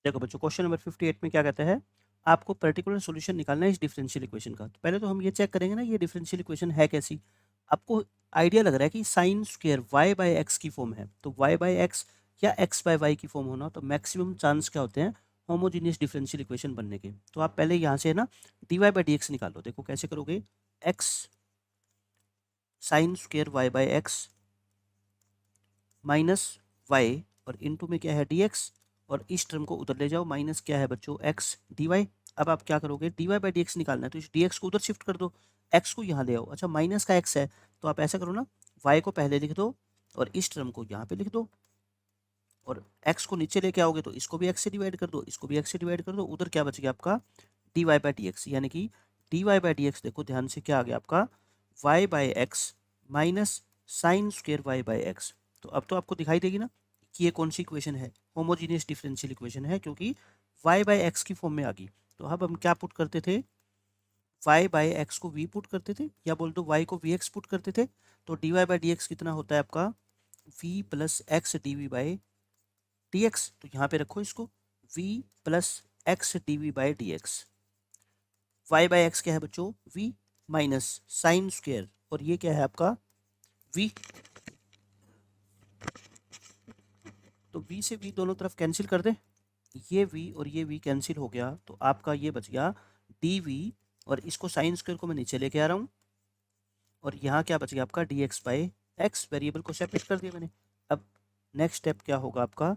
देखो बच्चों, question number 58 में क्या कहता है, आपको पर्टिकुलर सॉल्यूशन निकालना है इस डिफरेंशियल इक्वेशन का। तो पहले तो हम ये चेक करेंगे ना, ये डिफरेंशियल इक्वेशन है कैसी। आपको आइडिया लग रहा है कि sine square y by x की फॉर्म है, तो वाई बाय एक्स या एक्स बाय वाई की फॉर्म होना, तो मैक्सिमम चांस क्या होते हैं होमोजीनियस डिफरेंशियल इक्वेशन बनने के। तो आप पहले यहाँ से है ना d y by d x निकालो। देखो कैसे करोगे, x sine square y by x minus y और इनटू में क्या है डी एक्स, और इस टर्म को उधर ले जाओ, माइनस क्या है बच्चों एक्स डी वाई। अब आप क्या करोगे, d y by d x निकालना है, तो इस डी एक्स को उधर शिफ्ट कर दो, एक्स को यहाँ ले आओ। अच्छा, माइनस का एक्स है, तो आप ऐसा करो ना, वाई को पहले लिख दो और इस टर्म को यहाँ पे लिख दो, और एक्स को नीचे लेके आओगे तो इसको भी एक्स से डिवाइड कर दो, इसको भी एक्स से डिवाइड कर दो, उधर क्या बच गया आपका d y by d x, यानी कि d y by d x देखो ध्यान से क्या आ गया आपका y by x minus sine square y by x. तो अब तो आपको दिखाई देगी ना कि ये कौन सी इक्वेशन है, होमोजीनियस डिफरेंशियल इक्वेशन है, क्योंकि वाई बाई एक्स की फॉर्म में आ गई। तो अब हम क्या पुट करते थे, वाई बाई एक्स को वी पुट करते थे, या बोल दो वाई को वी एक्स पुट करते थे। तो d y by d x कितना होता है आपका v plus x d v by d x. तो यहाँ पे रखो इसको, v plus x d v by d x. Y by x क्या है बच्चों, v माइनस साइन स्क्वेयर, और ये क्या है आपका v। तो v से v दोनों तरफ कैंसिल कर दे, ये v और ये v कैंसिल हो गया, तो आपका ये बच गया dv, और इसको साइन स्क्वेयर को मैं नीचे लेके आ रहा हूँ, और यहाँ क्या बच गया आपका D x by x, variable को सेपरेट कर दिया मैंने। अब नेक्स्ट स्टेप क्या होगा आपका,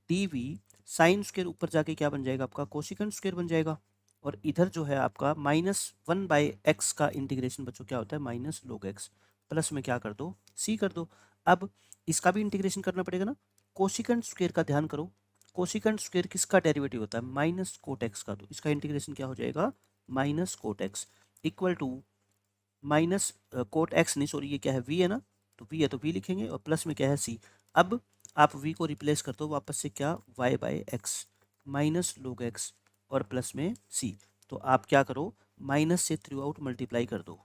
डी वी साइन स्क्वेयर ऊपर जाके क्या बन जाएगा आपका कोसिकेंट स्क्वेयर बन जाएगा, और इधर जो है आपका -1/x का इंटीग्रेशन बच्चों क्या होता है माइनस log x, प्लस में क्या कर दो c कर दो। अब इसका भी इंटीग्रेशन करना पड़ेगा ना, कोसिकेंट स्क्वेयर का ध्यान करो, कोसिकेंट स्क्वेयर किसका डेरिवेटिव होता है माइनस कोट एक्स का, तो इसका इंटीग्रेशन क्या हो जाएगा minus cot x equal to minus cot x नहीं सॉरी, ये क्या है वी है ना, तो वी है तो वी लिखेंगे, और प्लस में क्या है सी। अब आप वी को रिप्लेस कर दो वापस से, क्या y by x minus log x और प्लस में सी। तो आप क्या करो, माइनस से थ्रू आउट मल्टीप्लाई कर दो,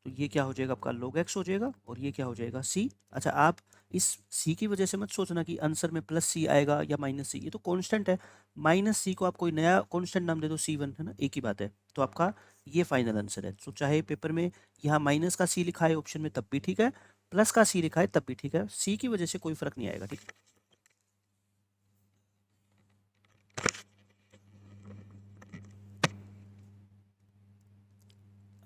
तो ये क्या हो जाएगा आपका log x हो जाएगा, और ये क्या हो जाएगा c। अच्छा, आप इस c की वजह से मत सोचना कि आंसर में प्लस सी आएगा या माइनस सी, ये तो कांस्टेंट है। माइनस सी को आप कोई नया कांस्टेंट नाम दे दो c1, है ना, एक ही बात है। तो आपका ये फाइनल आंसर है। तो चाहे पेपर में यहाँ माइनस का सी लिखा है ऑप्शन में तब भी ठीक है, प्लस का सी लिखा है तब भी ठीक है, सी की वजह से कोई फर्क नहीं आएगा, ठीक है।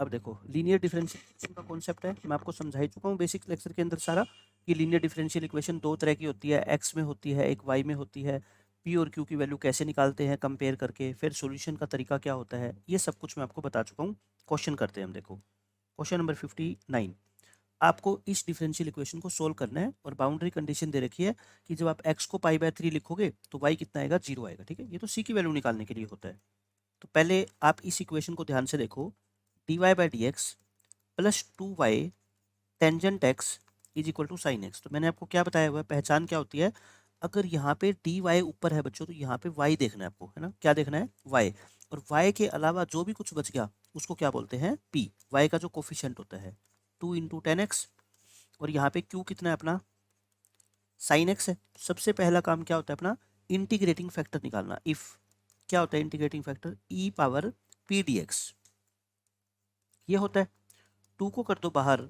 अब देखो, लीनियर डिफरेंशियल का कॉन्सेप्ट है, मैं आपको समझा ही चुका हूँ बेसिक लेक्चर के अंदर सारा, कि लीनियर डिफरेंशियल इक्वेशन दो तरह की होती है, एक्स में होती है, एक वाई में होती है। पी और क्यू की वैल्यू कैसे निकालते हैं कंपेयर करके, फिर सॉल्यूशन का तरीका क्या होता है, ये सब कुछ मैं आपको बता चुका हूँ। क्वेश्चन करते हैं हम, देखो क्वेश्चन नंबर 59। आपको इस डिफरेंशियल इक्वेशन को सोल्व करना है, और बाउंड्री कंडीशन दे रखी है कि जब आप एक्स को पाई/3 लिखोगे तो वाई कितना आएगा, 0 आएगा, ठीक है। ये तो सी की वैल्यू निकालने के लिए होता है। तो पहले आप इस इक्वेशन को ध्यान से देखो, d y by d x plus 2y tangent x is equal to sine x. तो मैंने आपको क्या बताया हुआ है, पहचान क्या होती है, अगर यहाँ पे डी वाई ऊपर है बच्चों, तो यहाँ पे y देखना है आपको, है ना, क्या देखना है y, और y के अलावा जो भी कुछ बच गया उसको क्या बोलते हैं p, y का जो कोफिशिएंट होता है 2 इंटू टेन एक्स, और यहाँ पे q कितना है अपना साइन एक्स है। सबसे पहला काम क्या होता है अपना, इंटीग्रेटिंग फैक्टर निकालना। इफ क्या होता है इंटीग्रेटिंग फैक्टर, ई पावर पी डी एक्स, ये होता है। 2 को कर दो बाहर,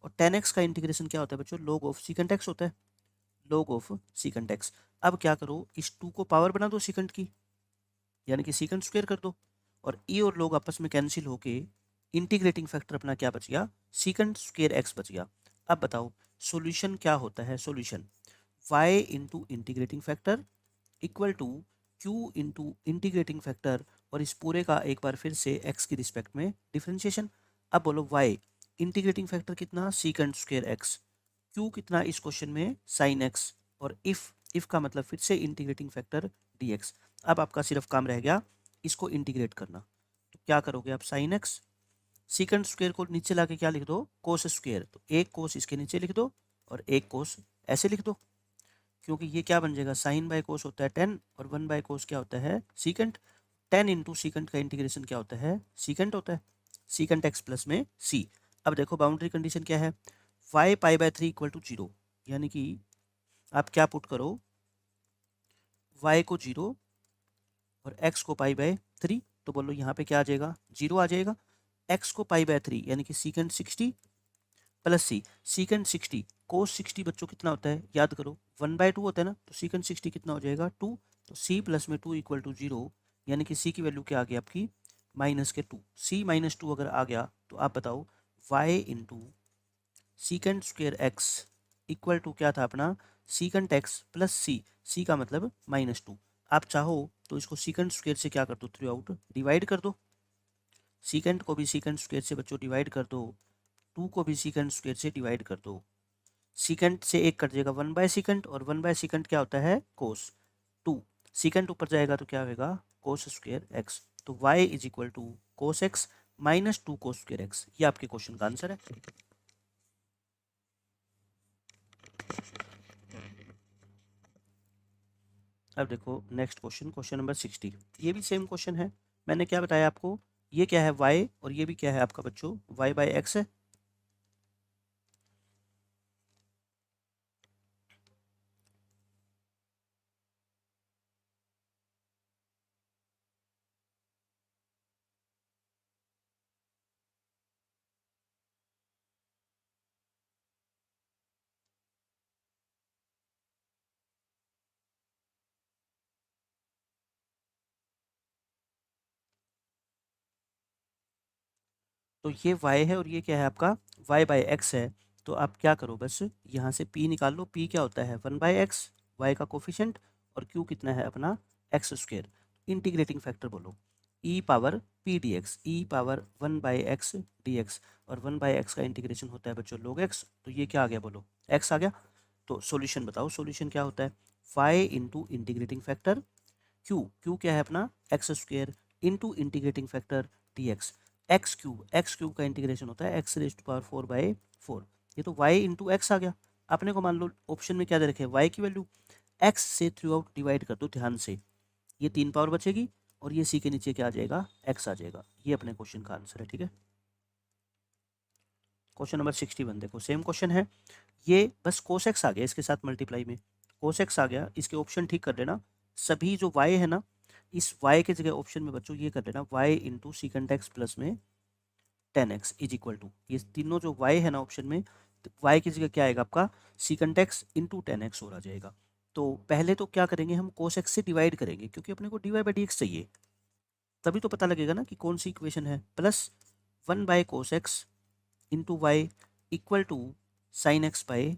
और 10x का इंटीग्रेशन क्या होता है बच्चों, log ऑफ सीकेंट एक्स होता है, log ऑफ सीकेंट एक्स। अब क्या करो, इस 2 को पावर बना दो सीकेंट की, यानी कि सीकेंट स्क्वायर कर दो, और ई और log आपस में कैंसिल होके इंटीग्रेटिंग फैक्टर अपना क्या बच गया, सीकेंट स्क्वायर एक्स बच गया। अब बताओ सॉल्यूशन क्या होता है, solution y into integrating factor equal to q into integrating factor, और इस पूरे का एक बार फिर से x की रिस्पेक्ट में डिफरेंशिएशन। अब बोलो y इंटीग्रेटिंग फैक्टर कितना सीकेंट स्क्वायर एक्स, q कितना इस क्वेश्चन में साइन एक्स, और इफ का मतलब फिर से इंटीग्रेटिंग फैक्टर dx। अब आपका सिर्फ काम रह गया इसको इंटीग्रेट करना। तो क्या करोगे आप, साइन एक्स सीकेंट स्क्वायर को नीचे लाके क्या लिख दो, कोस स्क्वायर, तो एक कोस इसके नीचे लिख दो और एक कोस ऐसे लिख दो, क्योंकि ये क्या बन जाएगा साइन बाय कोस होता है 10, और 1/कोस क्या होता है सीकेंट। 10 इंटू सीकेंट का इंटीग्रेशन क्या होता है सीकेंट होता है, सीकेंट एक्स प्लस में सी। अब देखो बाउंड्री कंडीशन क्या है, वाई पाई/3 इक्वल टू 0, यानी कि आप क्या पुट करो, y को 0 और x को पाई बाय 3, तो बोलो यहाँ पे क्या आ जाएगा, 0 आ जाएगा। x को पाई बाय 3 यानी कि सीकेंट 60 प्लस सी, सीकेंट 60 कोस 60 बच्चों कितना होता है, याद करो 1/2 होता है ना, तो सीकेंट 60 कितना हो जाएगा 2, तो c प्लस में 2 इक्वल टू 0, यानी कि c की वैल्यू क्या आ गई आपकी माइनस के 2। c माइनस 2 अगर आ गया तो आप बताओ y into secant square x equal to क्या था अपना, सीकेंट एक्स प्लस सी का मतलब -2। आप चाहो तो इसको सीकेंट स्क्वेयर से क्या कर दो, थ्रू आउट डिवाइड कर दो, सीकेंट को भी सीकेंट स्क्वेयर से बच्चों डिवाइड कर दो, 2 को भी सीकेंट स्क्वेयर से डिवाइड कर दो। सीकेंट से एक कट जाएगा 1/सीकेंट, और 1/सीकेंट क्या होता है कोस 2, सीकेंट ऊपर जाएगा तो क्या होगा कोस स्क्वेयर एक्स, तो y is equal to cos x minus 2 cos square x. ये आपके क्वेश्चन का आंसर है। अब देखो नेक्स्ट क्वेश्चन, क्वेश्चन नंबर 60। ये भी सेम क्वेश्चन है, मैंने क्या बताया आपको, ये क्या है y और ये भी क्या है आपका बच्चों y/x है। तो ये y है और ये क्या है आपका y/x है। तो आप क्या करो, बस यहाँ से p निकाल लो, p क्या होता है 1/x, y का कोफिशिएंट, और q कितना है अपना एक्स स्क्वेयर। इंटीग्रेटिंग फैक्टर बोलो e power p dx, e power 1/x dx, और 1/x का इंटीग्रेशन होता है बच्चों log x, तो ये क्या आ गया बोलो x आ गया। तो सॉल्यूशन बताओ, सॉल्यूशन क्या होता है, y into integrating factor q क्या है अपना x square into integrating factor dx, x cube का इंटीग्रेशन होता है एक्स रेज टू पावर 4/4। ये तो y इंटू एक्स आ गया। अपने को मान लो ऑप्शन में क्या दे रखे, y की वैल्यू x से थ्रू आउट डिवाइड कर दो ध्यान से, ये 3 पावर बचेगी, और ये c के नीचे क्या आ जाएगा x आ जाएगा। ये अपने क्वेश्चन का आंसर है, ठीक है। क्वेश्चन नंबर 61 देखो, सेम क्वेश्चन है, ये बस कोस एक्स आ गया इसके साथ मल्टीप्लाई में, कोस एक्स आ गया, इसके ऑप्शन ठीक कर देना, सभी जो y है ना इस y के जगह ऑप्शन में बच्चों ये कर देना y into secant x plus में 10x इज इक्वल टू, ये तीनों जो y है ना ऑप्शन में, तो y की जगह क्या आएगा आपका सीकेंट एक्स इंटू 10x और आ जाएगा। तो पहले तो क्या करेंगे हम कोस एक्स से डिवाइड करेंगे, क्योंकि अपने को dy/dx चाहिए, तभी तो पता लगेगा ना कि कौन सी इक्वेशन है। Plus one by cos x into y equal to sine x by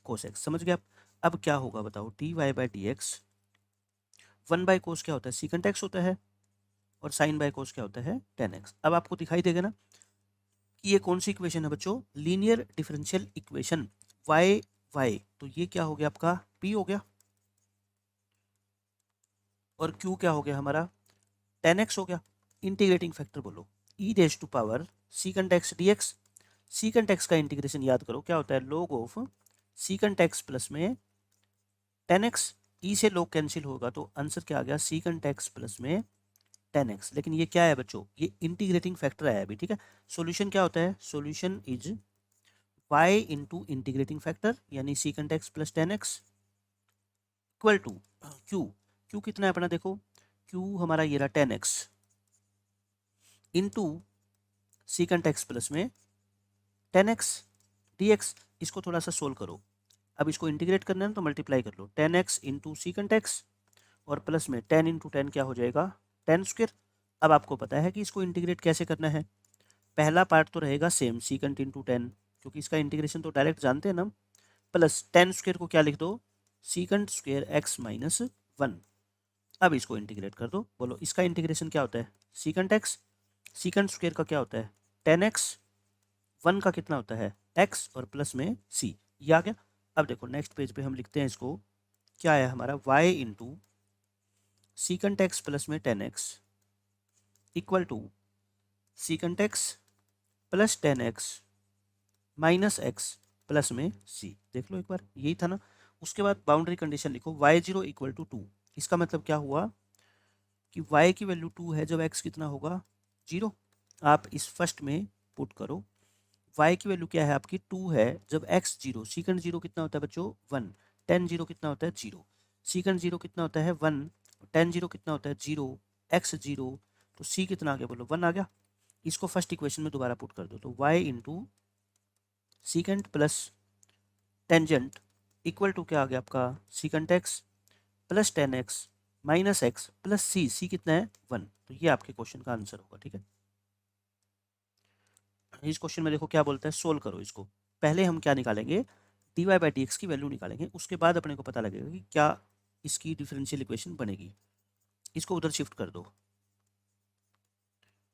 cos x, समझ गए आप। अब क्या होगा बताओ, dy/dx 1/कोस क्या होता है सीकेंट एक्स होता है, और साइन बाय कोस क्या होता है 10x। अब आपको दिखाई देगा ना कि ये कौन सी इक्वेशन है बच्चों, लीनियर डिफरेंशियल इक्वेशन y, तो ये क्या हो गया आपका p हो गया, और q क्या हो गया हमारा 10x हो गया। इंटीग्रेटिंग फैक्टर बोलो e raise to power secant x dx, secant x का इंटीग्रेशन याद करो क्या होता है log of secant x plus में 10x, e से log कैंसिल होगा तो आंसर क्या आ गया सीकेंट एक्स प्लस में 10x। लेकिन ये क्या है बच्चों, ये इंटीग्रेटिंग फैक्टर है अभी, ठीक है। सॉल्यूशन क्या होता है, solution is y into integrating factor यानी secant x plus 10x equal to q कितना है अपना देखो, q हमारा ये रहा 10x into secant x plus में 10x dx। इसको थोड़ा सा सोल्व करो, अब इसको इंटीग्रेट करना है तो मल्टीप्लाई कर लो 10x इंटू सीकेंट एक्स, और प्लस में 10 इंटू 10 क्या हो जाएगा 10 स्क्वेयर। अब आपको पता है कि इसको इंटीग्रेट कैसे करना है, पहला पार्ट तो रहेगा सेम सीकेंट इंटू 10, क्योंकि इसका इंटीग्रेशन तो डायरेक्ट जानते हैं ना, प्लस 10 स्क्वेयर को क्या लिख दो सीकेंट स्क्वेयर एक्स माइनस 1। अब इसको इंटीग्रेट कर दो, बोलो इसका इंटीग्रेशन क्या होता है सीकेंट एक्स, सीकेंट स्क्वेयर का क्या होता है 10x, 1 का कितना होता है x, और प्लस में c, ये आ गया। अब देखो नेक्स्ट पेज पे हम लिखते हैं इसको, क्या है हमारा y into secant x plus में 10x equal to secant x plus 10x minus x plus में c। देख लो एक बार, यही था ना। उसके बाद बाउंड्री कंडीशन लिखो y0 इक्वल टू 2, इसका मतलब क्या हुआ कि y की वैल्यू 2 है जब x कितना होगा 0। आप इस फर्स्ट में पुट करो, y की वैल्यू क्या है आपकी 2 है जब x 0, सीकेंड 0 कितना होता है बच्चों 1, 10 0 कितना होता है 0, सीकेंड 0 कितना होता है 1, tan 0 कितना होता है 0, x 0, तो c कितना आ गया बोलो 1 आ गया। इसको फर्स्ट इक्वेशन में दोबारा पुट कर दो, तो y into secant plus tangent equal to क्या आ गया आपका secant x plus ten x minus x plus C कितना है 1। तो ये आपके क्वेश्चन का आंसर होगा। ठीक है, इस क्वेश्चन में देखो क्या बोलता है, सोल्व करो इसको। पहले हम क्या निकालेंगे, d y by d x की वैल्यू निकालेंगे, उसके बाद अपने को पता लगेगा कि क्या इसकी डिफरेंशियल इक्वेशन बनेगी। इसको उधर शिफ्ट कर दो,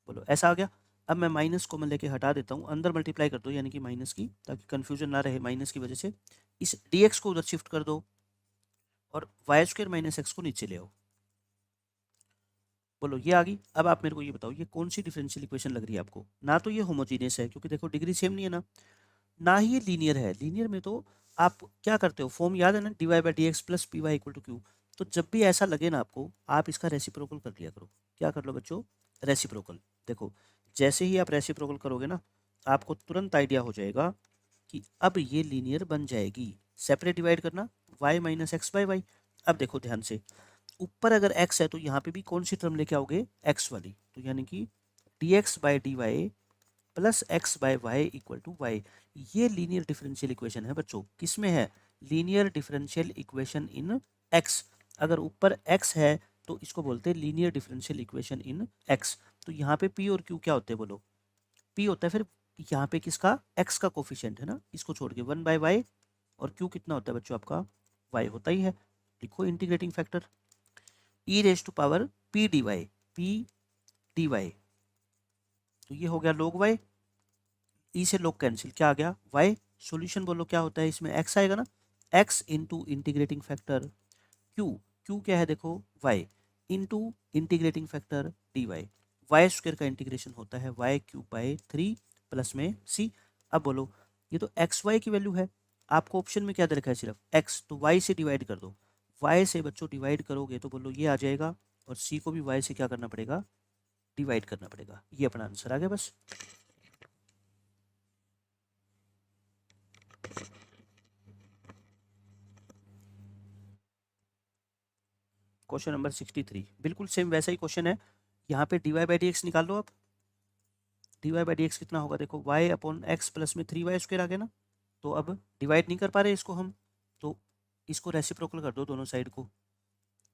बोलो ऐसा आ गया। अब मैं माइनस को मैं लेके हटा देता हूँ, अंदर मल्टीप्लाई कर दो यानी कि माइनस की, ताकि कन्फ्यूजन ना रहे माइनस की वजह से। इस डी एक्स को उधर शिफ्ट कर दो और वाई स्क्र माइनस एक्स को नीचे ले आओ। बोलो ये आ गई। अब आप मेरे को ये बताओ, ये कौन सी डिफरेंशियल इक्वेशन लग रही है आपको। ना तो ये होमोजीनियस है क्योंकि देखो डिग्री सेम नहीं है ना ही ये लीनियर है। लीनियर में तो आप क्या करते हो, फॉर्म याद है ना, d y by d x plus p y equal to q. तो जब भी ऐसा लगे ना आपको, आप इसका रेसिप्रोकल कर लिया करो। क्या कर लो बच्चों, रेसिप्रोकल। देखो जैसे ही आप रेसिप्रोकल करोगे ना, आपको तुरंत आइडिया हो जाएगा कि अब ये लीनियर बन जाएगी। सेपरेट डिवाइड करना, y minus x by y. अब देखो ध्यान से, ऊपर अगर x है तो यहाँ पे भी कौन सी टर्म लेके आओगे, x वाली। तो यानी कि d x by d y plus x by y equal to y. ये लीनियर डिफरेंशियल इक्वेशन है बच्चों। किसमें है, linear differential equation in x. अगर ऊपर x है तो इसको बोलते हैं linear differential equation in x. तो यहाँ पे p और q क्या होते हैं बोलो, p होता है फिर यहाँ पे किसका, x का कोफिशिएंट है ना, इसको छोड़ के 1 बाई वाई, और q कितना होता है बच्चों आपका, y होता ही है। लिखो integrating factor e raise to power p d y, p d y. तो ये हो गया log y, ई से लोग कैंसिल, क्या आ गया y। सॉल्यूशन बोलो क्या होता है इसमें, x आएगा ना, x into integrating factor q, q क्या है देखो y into integrating factor dy। Y square का इंटीग्रेशन होता है y क्यूब बाई 3 प्लस में c। अब बोलो ये तो एक्स वाई की वैल्यू है, आपको ऑप्शन में क्या दे रखा है सिर्फ x, तो y से डिवाइड कर दो। y से बच्चों डिवाइड करोगे तो बोलो ये आ जाएगा, और c को भी y से क्या करना पड़ेगा, डिवाइड करना पड़ेगा। ये अपना आंसर आ गया बस। क्वेश्चन नंबर 63 बिल्कुल सेम वैसा ही क्वेश्चन है। यहाँ पे d y by d x निकाल लो आप। D y by d x कितना होगा देखो, वाई अपॉन एक्स प्लस में 3y स्क्वायर आ गया ना। तो अब डिवाइड नहीं कर पा रहे इसको हम, तो इसको रेसिप्रोकल कर दो दोनों साइड को,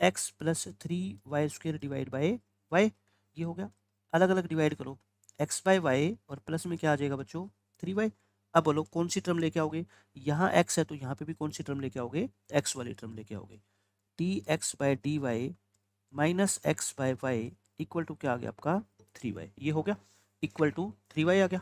x plus 3y square divide by y. ये हो गया। अलग अलग डिवाइड करो, x बाई वाई और प्लस में क्या आ जाएगा बच्चों 3y। अब बोलो कौन सी टर्म लेके आओगे, यहाँ x है तो यहाँ पे भी कौन सी टर्म लेके आओगे, x वाली टर्म लेके आओगे। D x by d y minus x by y equal to क्या आ गया आपका 3y। ये हो गया, इक्वल टू 3y आ गया।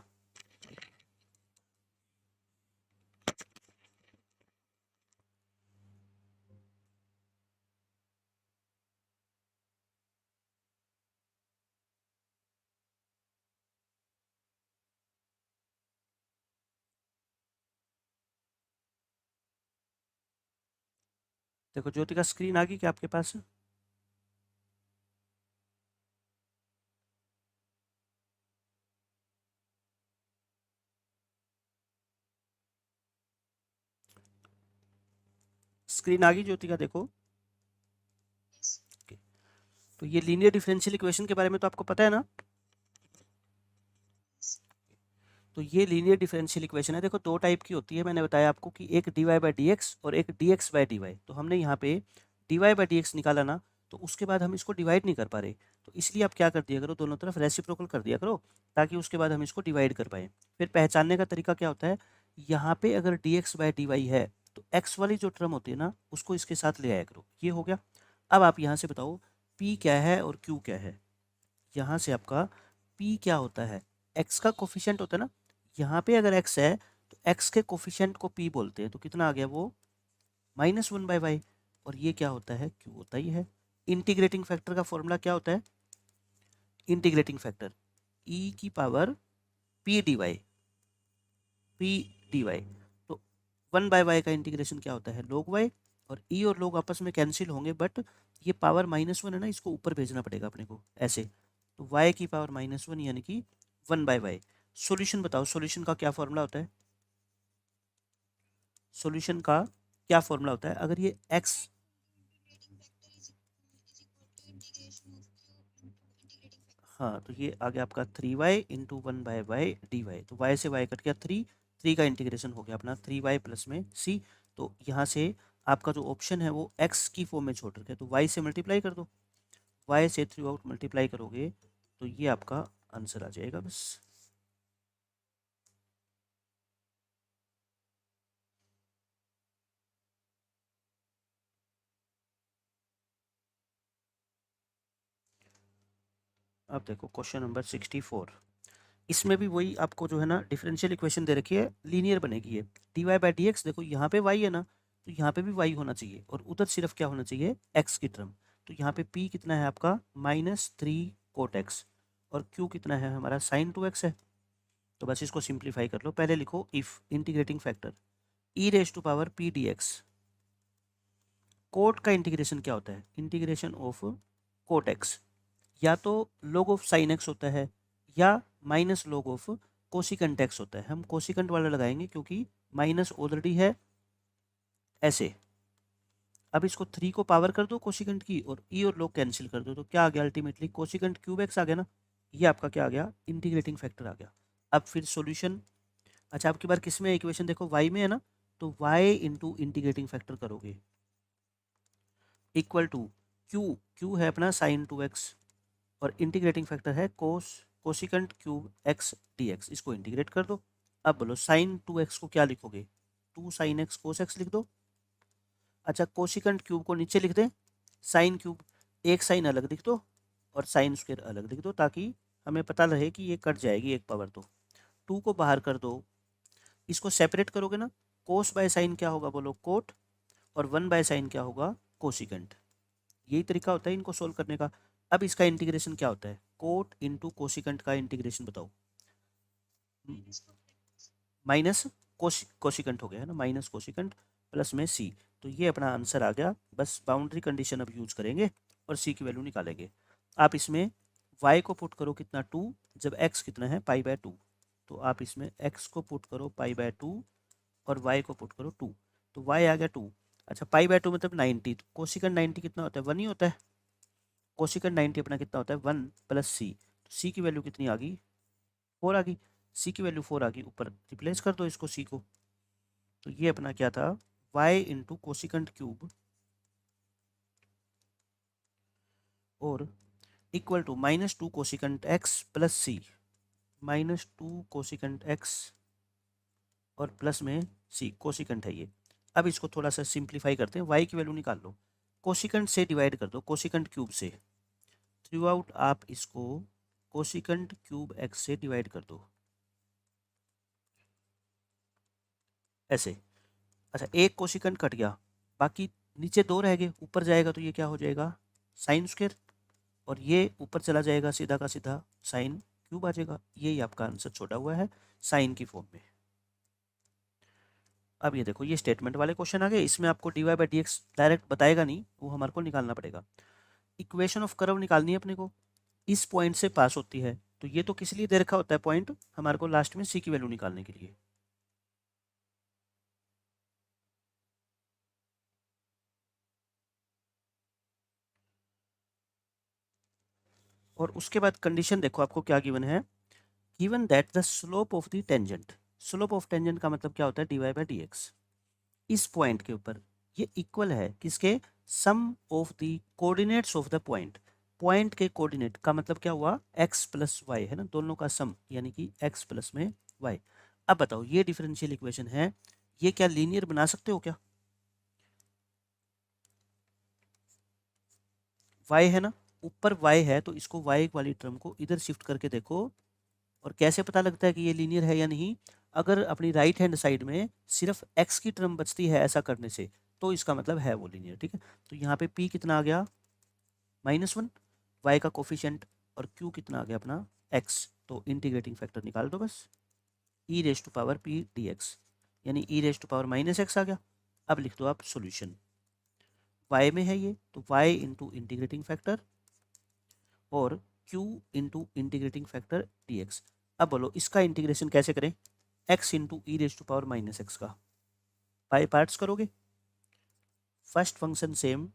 देखो ज्योति का स्क्रीन आ गई क्या आपके पास, स्क्रीन आ गई ज्योति का देखो। Okay. तो ये लीनियर डिफरेंशियल इक्वेशन के बारे में तो आपको पता है ना। तो ये लीनियर डिफरेंशियल इक्वेशन है, देखो दो टाइप की होती है। मैंने बताया आपको कि एक d y by d x और एक d x by d y. तो हमने यहाँ पे d y by d x निकाला ना, तो उसके बाद हम इसको डिवाइड नहीं कर पा रहे, तो इसलिए आप क्या कर दिया करो, दोनों तरफ रेसिप्रोकल कर दिया करो, ताकि उसके बाद हम इसको डिवाइड कर पाए। फिर पहचानने का तरीका क्या होता है, यहाँ पे अगर d x by d y है तो एक्स वाली जो टर्म होती है ना, उसको इसके साथ ले आया करो। ये हो गया। अब आप यहाँ से बताओ पी क्या है और क्यू क्या है। यहाँ से आपका पी क्या होता है, एक्स का कोफिशिएंट होता है ना। यहाँ पे अगर x है तो x के कोफिशिएंट को p बोलते हैं, तो कितना आ गया वो -1 बाई वाई। और ये क्या होता है, q होता ही है। इंटीग्रेटिंग फैक्टर का फॉर्मूला क्या होता है, इंटीग्रेटिंग फैक्टर e की power p d y, p d y. तो 1 बाई वाई का इंटीग्रेशन क्या होता है, log y। और e और log आपस में कैंसिल होंगे, बट ये पावर -1 है ना, इसको ऊपर भेजना पड़ेगा अपने को ऐसे। तो y की पावर -1 यानी कि 1 बाई वाई। सॉल्यूशन बताओ, सॉल्यूशन का क्या फॉर्मूला होता है, सॉल्यूशन का क्या फॉर्मूला होता है, अगर ये x हाँ, तो ये आ गया आपका 3y इंटू 1/y dy। तो y से y कट गया 3 का इंटीग्रेशन हो गया अपना 3y प्लस में c। तो यहाँ से आपका जो ऑप्शन है वो x की फॉर्म में छोड़ रखे, तो y से मल्टीप्लाई कर दो। y से थ्रू आउट मल्टीप्लाई करोगे तो ये आपका आंसर आ जाएगा बस। अब देखो क्वेश्चन नंबर 64। इसमें भी वही आपको जो है ना डिफरेंशियल इक्वेशन दे रखी है, लीनियर बनेगी ये। dy बाई डी एक्स, देखो यहाँ पे y है ना, तो यहाँ पे भी y होना चाहिए और उधर सिर्फ क्या होना चाहिए, x की टर्म। तो यहाँ पे p कितना है आपका -3 कोट x और q कितना है हमारा sin 2x है। तो बस इसको सिंप्लीफाई कर लो। पहले लिखो IF integrating factor e raise to power p dx। Cot का इंटीग्रेशन क्या होता है, इंटीग्रेशन ऑफ कोट x या तो log ऑफ साइन x होता है या minus log of cosecant x होता है। हम कोसिकेंट वाला लगाएंगे क्योंकि माइनस ऑलरेडी है ऐसे। अब इसको 3 को पावर कर दो कोसिकेंट की और e और log कैंसिल कर दो, तो क्या आ गया अल्टीमेटली कोसिकेंट क्यूब x आ गया ना। ये आपका क्या आ गया, इंटीग्रेटिंग फैक्टर आ गया। अब फिर सॉल्यूशन, अच्छा आपकी बार किस में इक्वेशन देखो y में है ना, तो y इंटू इंटीग्रेटिंग फैक्टर करोगे इक्वल टू q है अपना साइन 2x और इंटीग्रेटिंग फैक्टर है कोसिकेंट क्यूब x dx। इसको इंटीग्रेट कर दो। अब बोलो साइन 2x को क्या लिखोगे, 2 साइन x कोस x लिख दो। अच्छा कोसिकेंट क्यूब को नीचे लिख दें, साइन क्यूब एक साइन अलग लिख दो और साइन स्क्वायर अलग लिख दो ताकि हमें पता रहे कि ये कट जाएगी एक पावर। तो 2 को बाहर कर दो, इसको सेपरेट करोगे ना, कोस बाय साइन क्या होगा बोलो कोट और 1 बाय साइन क्या होगा कोसिकेंट। यही तरीका होता है इनको सोल्व करने का। अब इसका इंटीग्रेशन क्या होता है, कोट इंटू कोसिकेंट का इंटीग्रेशन बताओ। माइनस कोसिकेंट हो गया है ना, माइनस कोसिकेंट प्लस में सी। तो ये अपना आंसर आ गया। बस बाउंड्री कंडीशन अब यूज करेंगे और सी की वैल्यू निकालेंगे। आप इसमें y को पुट करो कितना 2, जब x कितना है π/2। तो आप इसमें x को पुट करो π/2 और y को पुट करो 2। तो y आ गया 2। अच्छा π/2 मतलब 90, तो कोसिकेंट 90 कितना होता है 1 ही होता है। कोसिकेंट 90 अपना कितना होता है 1 प्लस सी। तो सी की वैल्यू कितनी आ गई 4 आ गई। सी की वैल्यू 4 आ गई, ऊपर रिप्लेस कर दो इसको सी को। तो ये अपना क्या था y इंटू कोसिकेंट क्यूब और equal to -2 cosecant x plus c, -2 cosecant x और प्लस में सी कोसिकेंट है ये। अब इसको थोड़ा सा सिंप्लीफाई करते हैं, y की वैल्यू निकाल लो, कोसिकेंट से डिवाइड कर दो कोसिकेंट क्यूब से। थ्रू आउट आप इसको कोसिकेंट क्यूब x से डिवाइड कर दो ऐसे। अच्छा एक कोसिकेंट कट गया, बाकी नीचे 2 रह गए, ऊपर जाएगा तो ये क्या हो जाएगा साइन स्क्वायर और ये ऊपर चला जाएगा सीधा का सीधा साइन क्यूब आ जाएगा। यही आपका आंसर छोड़ा हुआ है साइन की फॉर्म में। अब ये देखो ये स्टेटमेंट वाले क्वेश्चन आ गए, इसमें आपको dy by d x direct बताएगा नहीं, वो हमारे को निकालना पड़ेगा। इक्वेशन ऑफ कर्व निकालनी है अपने को, इस पॉइंट से पास होती है। तो ये तो किस लिए दे रखा होता है पॉइंट, हमारे को लास्ट में सी की वैल्यू निकालने के लिए। और उसके बाद कंडीशन देखो आपको क्या गिवन है, given that the slope of the tangent. Slope of tangent का मतलब क्या होता है dy बाई डी एक्स। इस पॉइंट के ऊपर ये इक्वल है किसके, sum of the coordinates of the point. Point के कोऑर्डिनेट का मतलब क्या हुआ x प्लस वाई है ना, दोनों का सम यानी कि x प्लस में y। अब बताओ ये डिफरेंशियल इक्वेशन है, ये क्या लीनियर बना सकते हो क्या, y है ना, ऊपर y है तो इसको y वाली टर्म को इधर शिफ्ट करके देखो और कैसे पता लगता है कि ये लीनियर है या नहीं। अगर अपनी राइट हैंड साइड में सिर्फ x की टर्म बचती है ऐसा करने से, तो इसका मतलब है वो लीनियर। ठीक है, तो यहाँ पे p कितना आ गया -1, y का कोफिशिएंट और q कितना आ गया अपना x। तो इंटीग्रेटिंग फैक्टर निकाल दो बस, e raise to power p dx यानी e raise to power -x आ गया। अब लिख दो आप सॉल्यूशन, y में है ये तो y इंटू इंटीग्रेटिंग फैक्टर और q into integrating factor dx। अब बोलो इसका इंटीग्रेशन कैसे करें, x into e raise to power -x का बाय पार्ट्स करोगे, फर्स्ट फंक्शन सेम,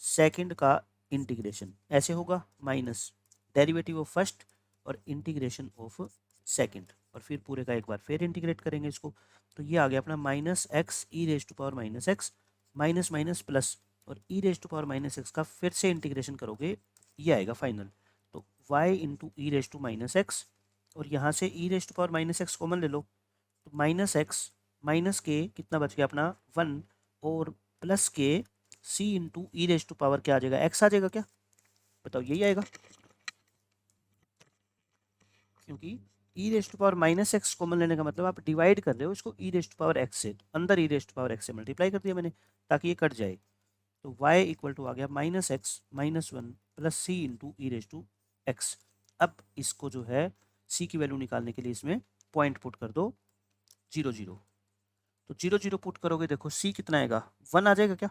सेकंड का इंटीग्रेशन ऐसे होगा माइनस डेरिवेटिव ऑफ फर्स्ट और इंटीग्रेशन ऑफ सेकंड, और फिर पूरे का एक बार फिर इंटीग्रेट करेंगे इसको। तो ये आ गया अपना minus x e raise to power minus x minus minus plus, और e raise to power minus x का फिर से इंटीग्रेशन करोगे, ये आएगा फाइनल। तो y into e raise to minus x, और यहाँ से e raise to power minus x common ले लो, तो माइनस एक्स माइनस के कितना बच गया अपना 1, और प्लस के c into e raise to power क्या आ जाएगा, एक्स आ जाएगा क्या, बताओ यही आएगा, क्योंकि e raise to power minus x common लेने का मतलब आप डिवाइड कर रहे हो इसको e raise to power x से, अंदर e raise to power x से मल्टीप्लाई कर दिया मैंने ताकि ये कट जाए। तो y इक्वल टू आ गया minus x minus one plus c into e raise to x. अब इसको जो है c की वैल्यू निकालने के लिए इसमें पॉइंट पुट कर दो 0 0, तो 0 0 पुट करोगे, देखो c कितना आएगा 1 आ जाएगा क्या,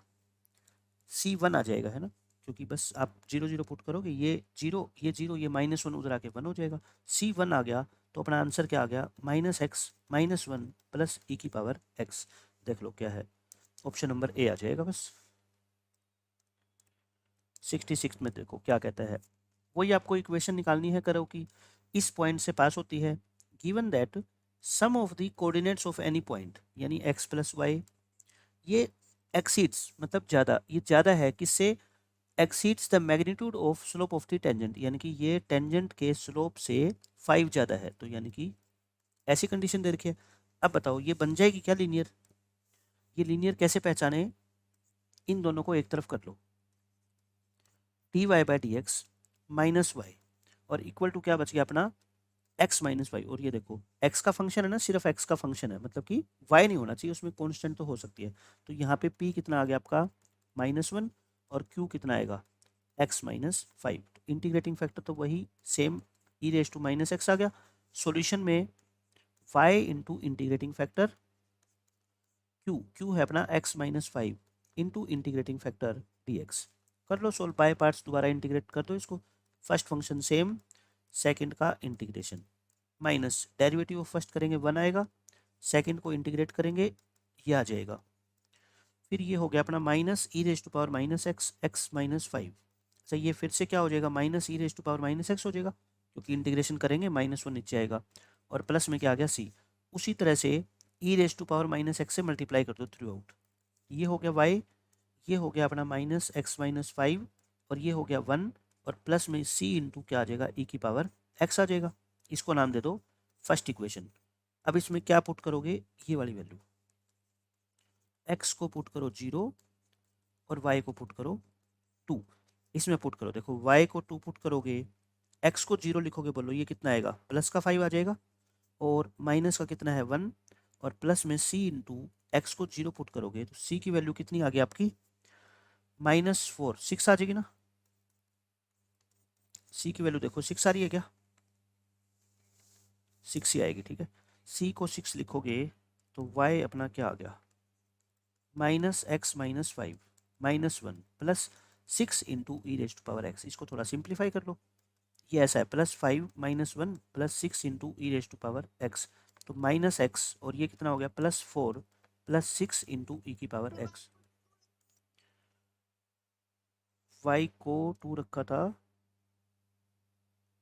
c 1 आ जाएगा है ना, क्योंकि बस आप 0 0 पुट करोगे, ये 0 ये 0 ये माइनस वन उधर आके 1 हो जाएगा, c 1 आ गया, तो अपना आंसर क्या आ गया minus x minus one plus e की पावर एक्स। देख लो क्या है, ऑप्शन नंबर ए आ जाएगा बस। 66 में देखो क्या कहता है, वही आपको इक्वेशन निकालनी है करो कि इस पॉइंट से पास होती है, given that sum of the coordinates of any point यानी x प्लस वाई, ये एक्सीड्स मतलब ज़्यादा, ये ज़्यादा है किससे, exceeds the magnitude of slope of the tangent, यानी कि ये टेंजेंट के स्लोप से 5 ज़्यादा है, तो यानी कि ऐसी कंडीशन दे रखी है। अब बताओ ये बन जाएगी क्या लीनियर, ये लीनियर कैसे पहचाने, इन दोनों को एक तरफ कर लो, d y by d x minus y, और इक्वल टू क्या बच गया अपना x माइनस वाई, और ये देखो x का फंक्शन है ना, सिर्फ x का फंक्शन है, मतलब कि y नहीं होना चाहिए उसमें, कांस्टेंट तो हो सकती है, तो यहाँ पे p कितना आ गया आपका -1, और q कितना आएगा x माइनस 5, तो इंटीग्रेटिंग फैक्टर तो वही same e raise to minus x आ गया। सॉल्यूशन में y into integrating factor q है अपना x minus 5 into integrating factor dx। कर लो सोल्व, बाय पार्ट्स दोबारा इंटीग्रेट कर दो इसको, फर्स्ट फंक्शन सेम, सेकंड का integration, minus derivative of first करेंगे 1 आएगा, सेकंड को इंटीग्रेट करेंगे ये आ जाएगा, फिर ये हो गया अपना minus e raise to power minus x x minus 5। अच्छा ये फिर से क्या हो जाएगा minus e raise to power minus x हो जाएगा, क्योंकि इंटीग्रेशन करेंगे -1 नीचे आएगा, और प्लस में क्या आ गया सी, उसी तरह से e raise to power minus x से मल्टीप्लाई कर दो थ्रू आउट, ये हो गया वाई, ये हो गया अपना माइनस एक्स माइनस 5, और ये हो गया 1, और प्लस में सी इंटू क्या आ जाएगा ई की पावर एक्स आ जाएगा, इसको नाम दे दो फर्स्ट इक्वेशन। अब इसमें क्या पुट करोगे, ये वाली वैल्यू, x को पुट करो 0 और y को पुट करो 2, इसमें पुट करो, देखो y को 2 पुट करोगे, x को 0 लिखोगे, बोलो ये कितना आएगा प्लस का 5 आ जाएगा, और माइनस का कितना है 1, और प्लस में c इंटू एक्स को 0 पुट करोगे तो c की वैल्यू कितनी आ गई आपकी -4, 6 आ जाएगी ना, c की वैल्यू देखो 6 आ रही है क्या, 6 ही आएगी, ठीक है, c को 6 लिखोगे तो y अपना क्या आ गया minus x minus 5 -1 plus 6 into e raise to power x, इसको थोड़ा सिंप्लीफाई कर लो, ये ऐसा है +5 -1 plus 6 into e raise to power x, तो माइनस एक्स, और ये कितना हो गया +4 प्लस 6 इंटू ई की पावर एक्स, y को 2 रखा था,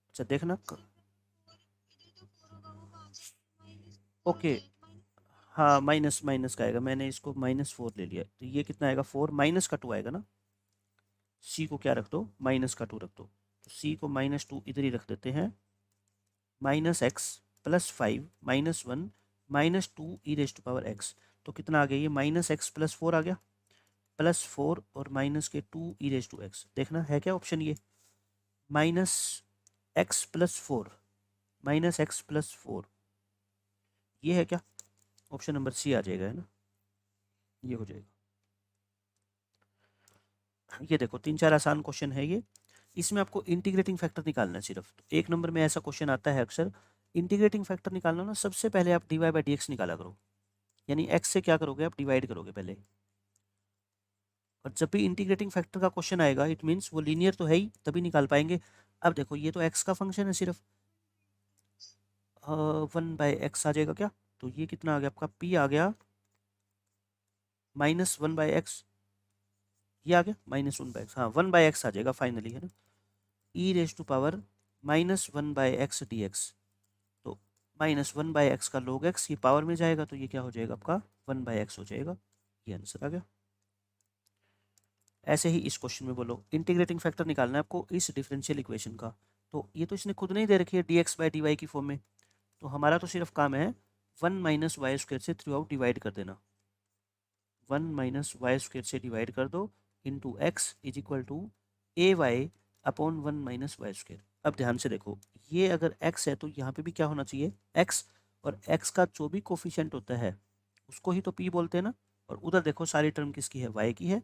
अच्छा देखना, ओके हाँ माइनस माइनस का आएगा, मैंने इसको -4 ले लिया, तो ये कितना आएगा 4 माइनस का 2 आएगा ना, c को क्या रख दो माइनस का 2 रख दो, तो c को -2 इधर ही रख देते हैं, -x +5 -1 -2 e raise to power x, तो कितना आ गया ये -x +4 आ गया, +4 और माइनस के 2 ई रेज टू एक्स, देखना है क्या ऑप्शन ये -x +4 -x +4, ये है क्या, ऑप्शन नंबर सी आ जाएगा है ना, ये हो जाएगा। ये देखो 3-4 आसान क्वेश्चन है ये, इसमें आपको इंटीग्रेटिंग फैक्टर निकालना है सिर्फ, तो एक नंबर में ऐसा क्वेश्चन आता है अक्सर, इंटीग्रेटिंग फैक्टर निकालना ना, सबसे पहले आप dy बाई डी एक्स निकाला करो, यानी x से क्या करोगे आप डिवाइड करोगे पहले, और जब भी इंटीग्रेटिंग फैक्टर का क्वेश्चन आएगा इट मीन्स वो लीनियर तो है ही, तभी निकाल पाएंगे। अब देखो ये तो x का फंक्शन है सिर्फ, 1/x आ जाएगा क्या, तो ये कितना आ गया आपका p आ गया -1/x, ये आ गया -1/x, हाँ 1/x आ जाएगा फाइनली है ना, e raise to power -1/x dx, तो -1/x का log x ये पावर में जाएगा तो ये क्या हो जाएगा आपका 1/x हो जाएगा। ये आंसर आ गया। ऐसे ही इस क्वेश्चन में बोलो इंटीग्रेटिंग फैक्टर निकालना है आपको इस डिफरेंशियल इक्वेशन का। तो ये तो इसने खुद नहीं दे रखी है dx/dy की फॉर्म में, तो हमारा तो सिर्फ काम है 1 - y² से थ्रू आउट डिवाइड कर देना। 1 - y² से डिवाइड कर दो into x is equal to ay/1 - y²। अब ध्यान से देखो, ये अगर x है तो यहाँ पे भी क्या होना चाहिए x, और x का जो भी कोफिशिएंट होता है उसको ही तो p बोलते हैं ना। और उधर देखो सारी टर्म किसकी है, y की है।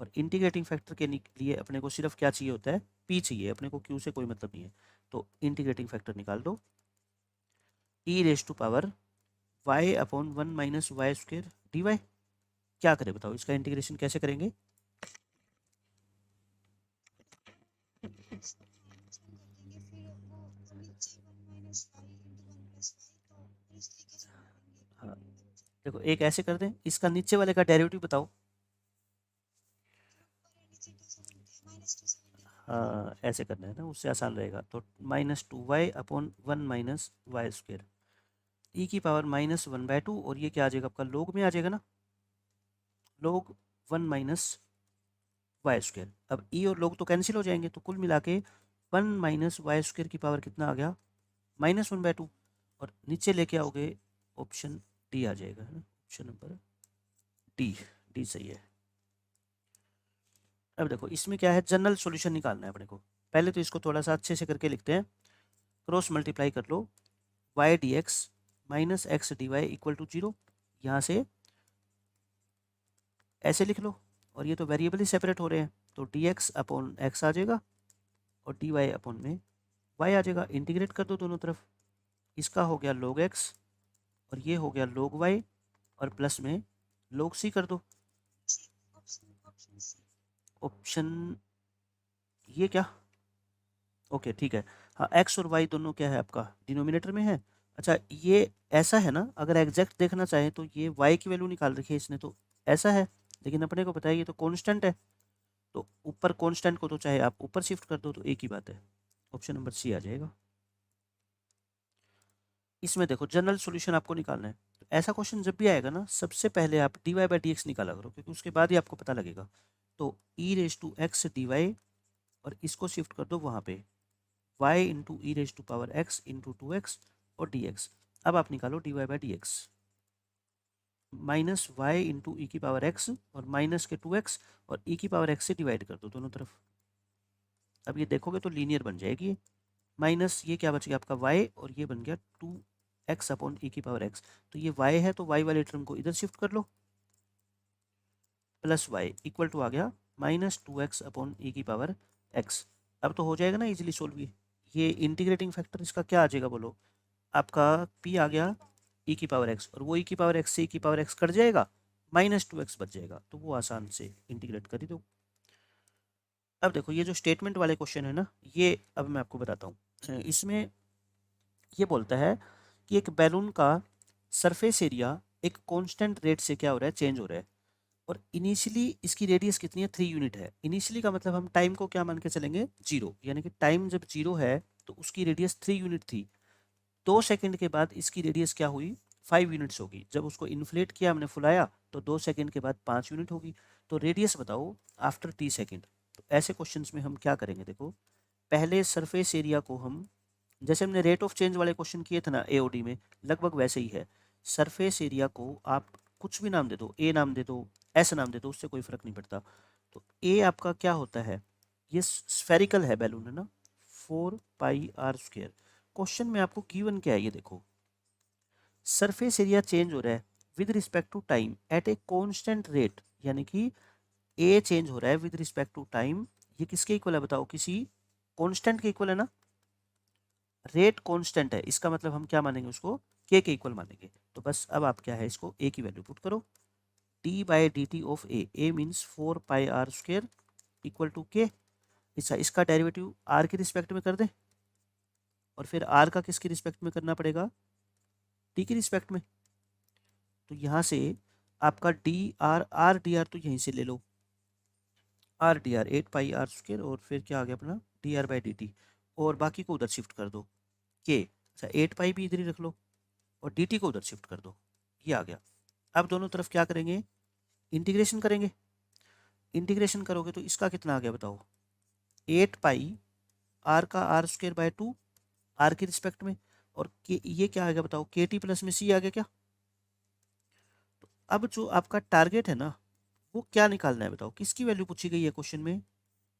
और इंटीग्रेटिंग फैक्टर के लिए अपने को सिर्फ क्या चाहिए होता है, p चाहिए, अपने को q से कोई मतलब नहीं है। तो इंटीग्रेटिंग फैक्टर निकाल दो, e⁻² y/1 - y² dy। क्या करें बताओ, इसका इंटीग्रेशन कैसे करेंगे। हाँ देखो, एक ऐसे कर दें, इसका नीचे वाले का डेरिवेटिव बताओ। हाँ ऐसे करना है ना, उससे आसान रहेगा। तो -2y/1 - y², e की पावर -1/2, और ये क्या आ जाएगा आपका लोग में आ जाएगा ना, लोग 1 - y²। अब e और लोग तो कैंसिल हो जाएंगे, तो कुल मिला के 1 - y² की पावर कितना आ गया, -1/2। और नीचे लेके आओगे ऑप्शन डी आ जाएगा, है ना, ऑप्शन नंबर डी। डी सही है। अब देखो इसमें क्या है, जनरल सॉल्यूशन निकालना है अपने को। पहले तो इसको थोड़ा सा अच्छे से करके लिखते हैं। क्रॉस मल्टीप्लाई कर लो, y dx minus x d y equal to 0। यहाँ से ऐसे लिख लो, और ये तो वेरिएबल ही सेपरेट हो रहे हैं, तो dx/x आ जाएगा और dy/ में y आ जाएगा। इंटीग्रेट कर दो दोनों तरफ, इसका हो गया log x और ये हो गया log y, और प्लस में log c कर दो। ऑप्शन ये क्या, ओके ठीक है। हाँ x और y दोनों क्या है आपका डिनोमिनेटर में है। अच्छा ये ऐसा है ना, अगर एग्जैक्ट देखना चाहें तो ये y की वैल्यू निकाल रखी है इसने, तो ऐसा है। लेकिन अपने को पता है ये तो कांस्टेंट है, तो ऊपर कांस्टेंट को तो चाहे आप ऊपर शिफ्ट कर दो तो एक ही बात है। ऑप्शन नंबर सी आ जाएगा। इसमें देखो जनरल सॉल्यूशन आपको निकालना है, तो ऐसा क्वेश्चन जब भी आएगा ना, सबसे पहले आप dy/dx निकाला करो, क्योंकि उसके बाद ही आपको पता लगेगा। तो e⁻x dy, और इसको शिफ्ट कर दो वहाँ पे y into e⁻x into 2x और dx। अब आप निकालो dy/dx, -y इंटू e⁻x और माइनस के 2x और e⁻x से डिवाइड कर दो दोनों तरफ। अब ये देखोगे तो लीनियर बन जाएगी, माइनस ये क्या बच गया आपका y, और ये बन गया 2x/e⁻x। तो ये y है तो y वाले टर्म को इधर शिफ्ट कर लो, प्लस y इक्वल टू आ गया -2x/e⁻x। अब तो हो जाएगा ना इजीली सोल्व। ये इंटीग्रेटिंग फैक्टर इसका क्या आ जाएगा बोलो, आपका p आ गया e⁻x, और वो e⁻x से e⁻x कट जाएगा, -2x बच जाएगा, तो वो आसान से इंटीग्रेट कर ही दो। अब देखो ये जो स्टेटमेंट वाले क्वेश्चन है ना, ये अब मैं आपको बताता हूँ। इसमें ये बोलता है कि एक बैलून का सरफेस एरिया एक कांस्टेंट रेट से क्या हो रहा है, चेंज हो रहा है। और इनिशियली इसकी रेडियस कितनी है, 3 यूनिट है। इनिशियली का मतलब हम टाइम को क्या मान के चलेंगे, 0, यानी कि टाइम जब 0 है तो उसकी रेडियस 3 यूनिट थी। 2 सेकंड के बाद इसकी रेडियस क्या हुई, 5 यूनिट्स होगी। जब उसको इन्फ्लेट किया हमने, फुलाया, तो 2 सेकंड के बाद 5 यूनिट होगी। तो रेडियस बताओ आफ्टर टी सेकंड। तो ऐसे क्वेश्चंस में हम क्या करेंगे, देखो पहले सरफेस एरिया को हम, जैसे हमने रेट ऑफ चेंज वाले क्वेश्चन किए थे ना एओडी में, लगभग वैसे ही है। सरफेस एरिया को आप कुछ भी नाम दे दो, ए नाम दे दो, एस नाम दे दो, उससे कोई फर्क नहीं पड़ता। तो ए आपका क्या होता है, ये स्फेरिकल है बैलून, है ना, 4πr²। क्वेश्चन में आपको गिवन क्या है, ये देखो सरफेस एरिया चेंज हो रहा है with respect to time at a constant rate, यानी कि ए चेंज हो रहा है विद रिस्पेक्ट टू टाइम। ये किसके इक्वल है बताओ, किसी कांस्टेंट के इक्वल है ना। रेट कांस्टेंट है, इसका मतलब हम क्या मानेंगे उसको, के इक्वल मानेंगे। तो बस अब आप क्या है, इसको ए की वैल्यू पुट करो, d/dt of a means 4πr² equal to k. इसका डेरिवेटिव आर के रिस्पेक्ट में कर दें, और फिर आर का किसके रिस्पेक्ट में करना पड़ेगा, टी की रिस्पेक्ट में। तो यहाँ से आपका डी आर तो यहीं से ले लो, आर डी आर 8πr², और फिर क्या आ गया अपना dr/dt और बाकी को उधर शिफ्ट कर दो के। अच्छा 8 पाई भी इधर ही रख लो और dt को उधर शिफ्ट कर दो, ये आ गया। अब दोनों तरफ क्या करेंगे, इंटीग्रेशन करेंगे। इंटीग्रेशन करोगे तो इसका कितना आ गया बताओ, 8 पाई आर का आर स्क्वायर बाय 2 आर के रिस्पेक्ट में, और ये क्या आ गया बताओ, के टी प्लस में सी आ गया क्या। तो अब जो आपका टारगेट है ना, वो क्या निकालना है बताओ, किसकी वैल्यू पूछी गई है क्वेश्चन में,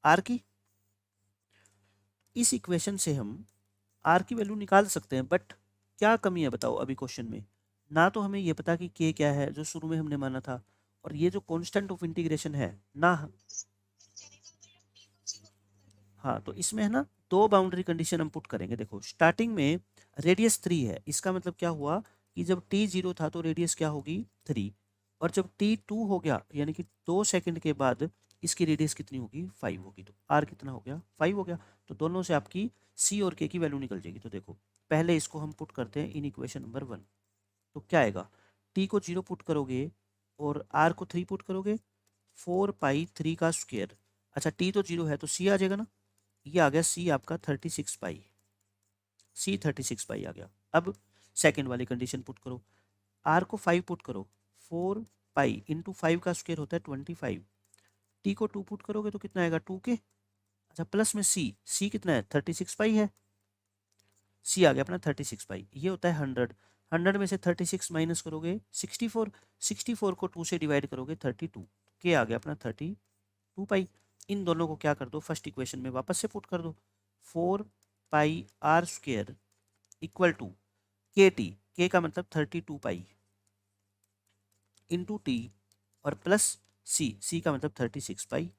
आर की। इस इक्वेशन से हम आर की वैल्यू निकाल सकते हैं, बट क्या कमी है बताओ अभी क्वेश्चन में, ना तो हमें ये पता कि के क्या है जो शुरू में हमने माना था, और ये जो कांस्टेंट ऑफ इंटीग्रेशन है ना। हाँ तो इसमें है ना, दो बाउंड्री कंडीशन हम पुट करेंगे। देखो स्टार्टिंग में रेडियस 3 है, इसका मतलब क्या हुआ कि जब t 0 था तो रेडियस क्या होगी 3, और जब t 2 हो गया यानी कि 2 सेकंड के बाद इसकी रेडियस कितनी होगी 5 होगी, तो r कितना हो गया 5 हो गया। तो दोनों से आपकी c और k की वैल्यू निकल जाएगी। तो देखो पहले इसको हम पुट करते हैं इन इक्वेशन नंबर 1। तो क्या आएगा, t को 0 पुट करोगे और r को 3 पुट करोगे, 4 पाई 3 का स्क्वायर। अच्छा t तो 0 है तो c आ जाएगा ना, ये आ गया सी आपका 36 पाई, सी 36 पाई आ गया। अब सेकंड वाली कंडीशन पुट करो, आर को 5 पुट करो, 4 पाई इंटू 5 का स्क्वायर होता है 25, टी को 2 पुट करोगे तो कितना आएगा 2 के। अच्छा प्लस में सी, सी कितना है 36 पाई है, सी आ गया अपना 36 पाई, ये होता है 100। 100 में से 36 माइनस करोगे 64, 64 को 2 से डिवाइड करोगे 32, के आ गया अपना 32 पाई। इन दोनों को क्या कर दो, फर्स्ट इक्वेशन में वापस से पुट कर दो, 4 पाई are square equal to k T, के का मतलब 32 पाई इंटू टी, और प्लस सी, सी का मतलब 36 पाई।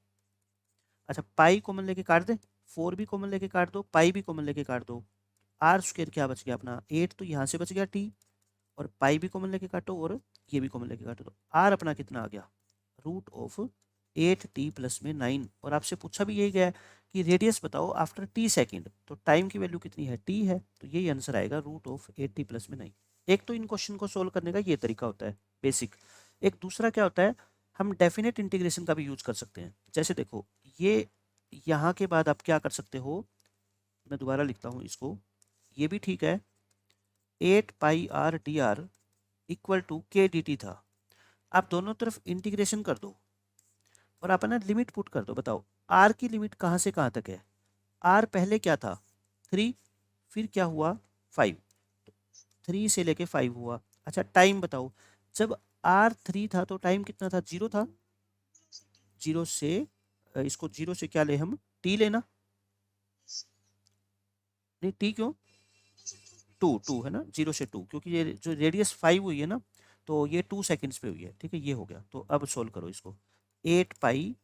अच्छा पाई कॉमन लेके काट दे, 4 भी कॉमन लेके काट दो, पाई भी कॉमन लेके काट दो, आर स्क्वेयर क्या बच गया अपना 8, तो यहाँ से बच गया टी, और पाई भी कॉमन लेके काटो और ये भी कॉमन लेके काटो, तो आर अपना कितना आ गया रूट ऑफ 8t प्लस में 9। और आपसे पूछा भी यही गया है कि रेडियस बताओ आफ्टर t सेकंड, तो टाइम की वैल्यू कितनी है t है, तो यही आंसर आएगा रूट ऑफ 8t प्लस में 9। एक तो इन क्वेश्चन को सोल्व करने का ये तरीका होता है बेसिक। एक दूसरा क्या होता है, हम डेफिनेट इंटीग्रेशन का भी यूज कर सकते हैं। जैसे देखो ये यहाँ के बाद आप क्या कर सकते हो, मैं दोबारा लिखता हूँ इसको, ये भी ठीक है, 8 pi r d r equal to k d t था। आप दोनों तरफ इंटीग्रेशन कर दो और आप ना लिमिट पुट कर दो। बताओ आर की लिमिट कहाँ से कहाँ तक है, आर पहले क्या था 3, फिर क्या हुआ 5, 3 से लेके 5 हुआ। अच्छा टाइम बताओ, जब आर 3 था तो टाइम कितना था 0 था, 0 से इसको 0 से क्या ले हम टी लेना, नहीं टी क्यों 2, 2 है ना, 0 से 2, क्योंकि ये जो रेडियस 5 हुई है ना, तो ये 2 सेकंड्स पे हुई है। ठीक है ये हो गया, तो अब सोल्व करो इसको, 8 पाई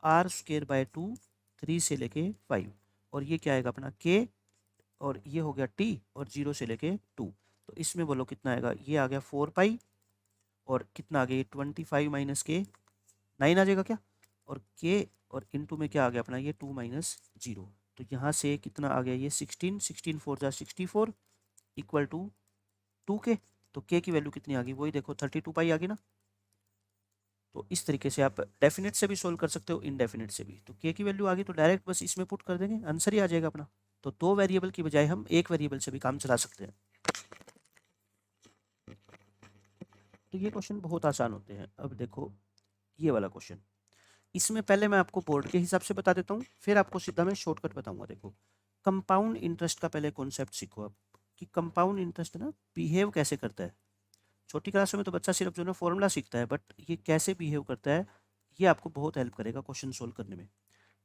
आर स्क्वेयर बाय 2, 3 से लेके 5, और ये क्या आएगा अपना के, और ये हो गया टी, और 0 से लेके 2, तो इसमें बोलो कितना आएगा, ये आ गया 4 पाई, और कितना आ गया 25 माइनस के 9 आ जाएगा क्या, और के और इनटू में क्या आ गया अपना ये 2 माइनस 0, तो यहाँ से कितना आ गया ये 16, 16 4 जा 64 इक्वल टू 2 के, तो के की वैल्यू कितनी आ गई वही देखो 32 पाई आ गई ना। तो इस तरीके से आप डेफिनेट से भी सोल्व कर सकते हो, इनडेफिनेट से भी। तो के की वैल्यू आ गई तो डायरेक्ट बस इसमें पुट कर देंगे, आंसर ही आ जाएगा अपना। तो दो वेरिएबल की बजाय हम एक वेरिएबल से भी काम चला सकते हैं। तो ये क्वेश्चन बहुत आसान होते हैं। अब देखो ये वाला क्वेश्चन, इसमें पहले मैं आपको बोर्ड के हिसाब से बता देता हूँ, फिर आपको सीधा मैं शॉर्टकट बताऊंगा। देखो कंपाउंड इंटरेस्ट का पहले कॉन्सेप्ट सीखो आप, कि कंपाउंड इंटरेस्ट ना बिहेव कैसे करता है। छोटी क्लासों में तो बच्चा सिर्फ जो है फॉर्मूला सीखता है, बट ये कैसे बिहेव करता है ये आपको बहुत हेल्प करेगा क्वेश्चन सोल्व करने में।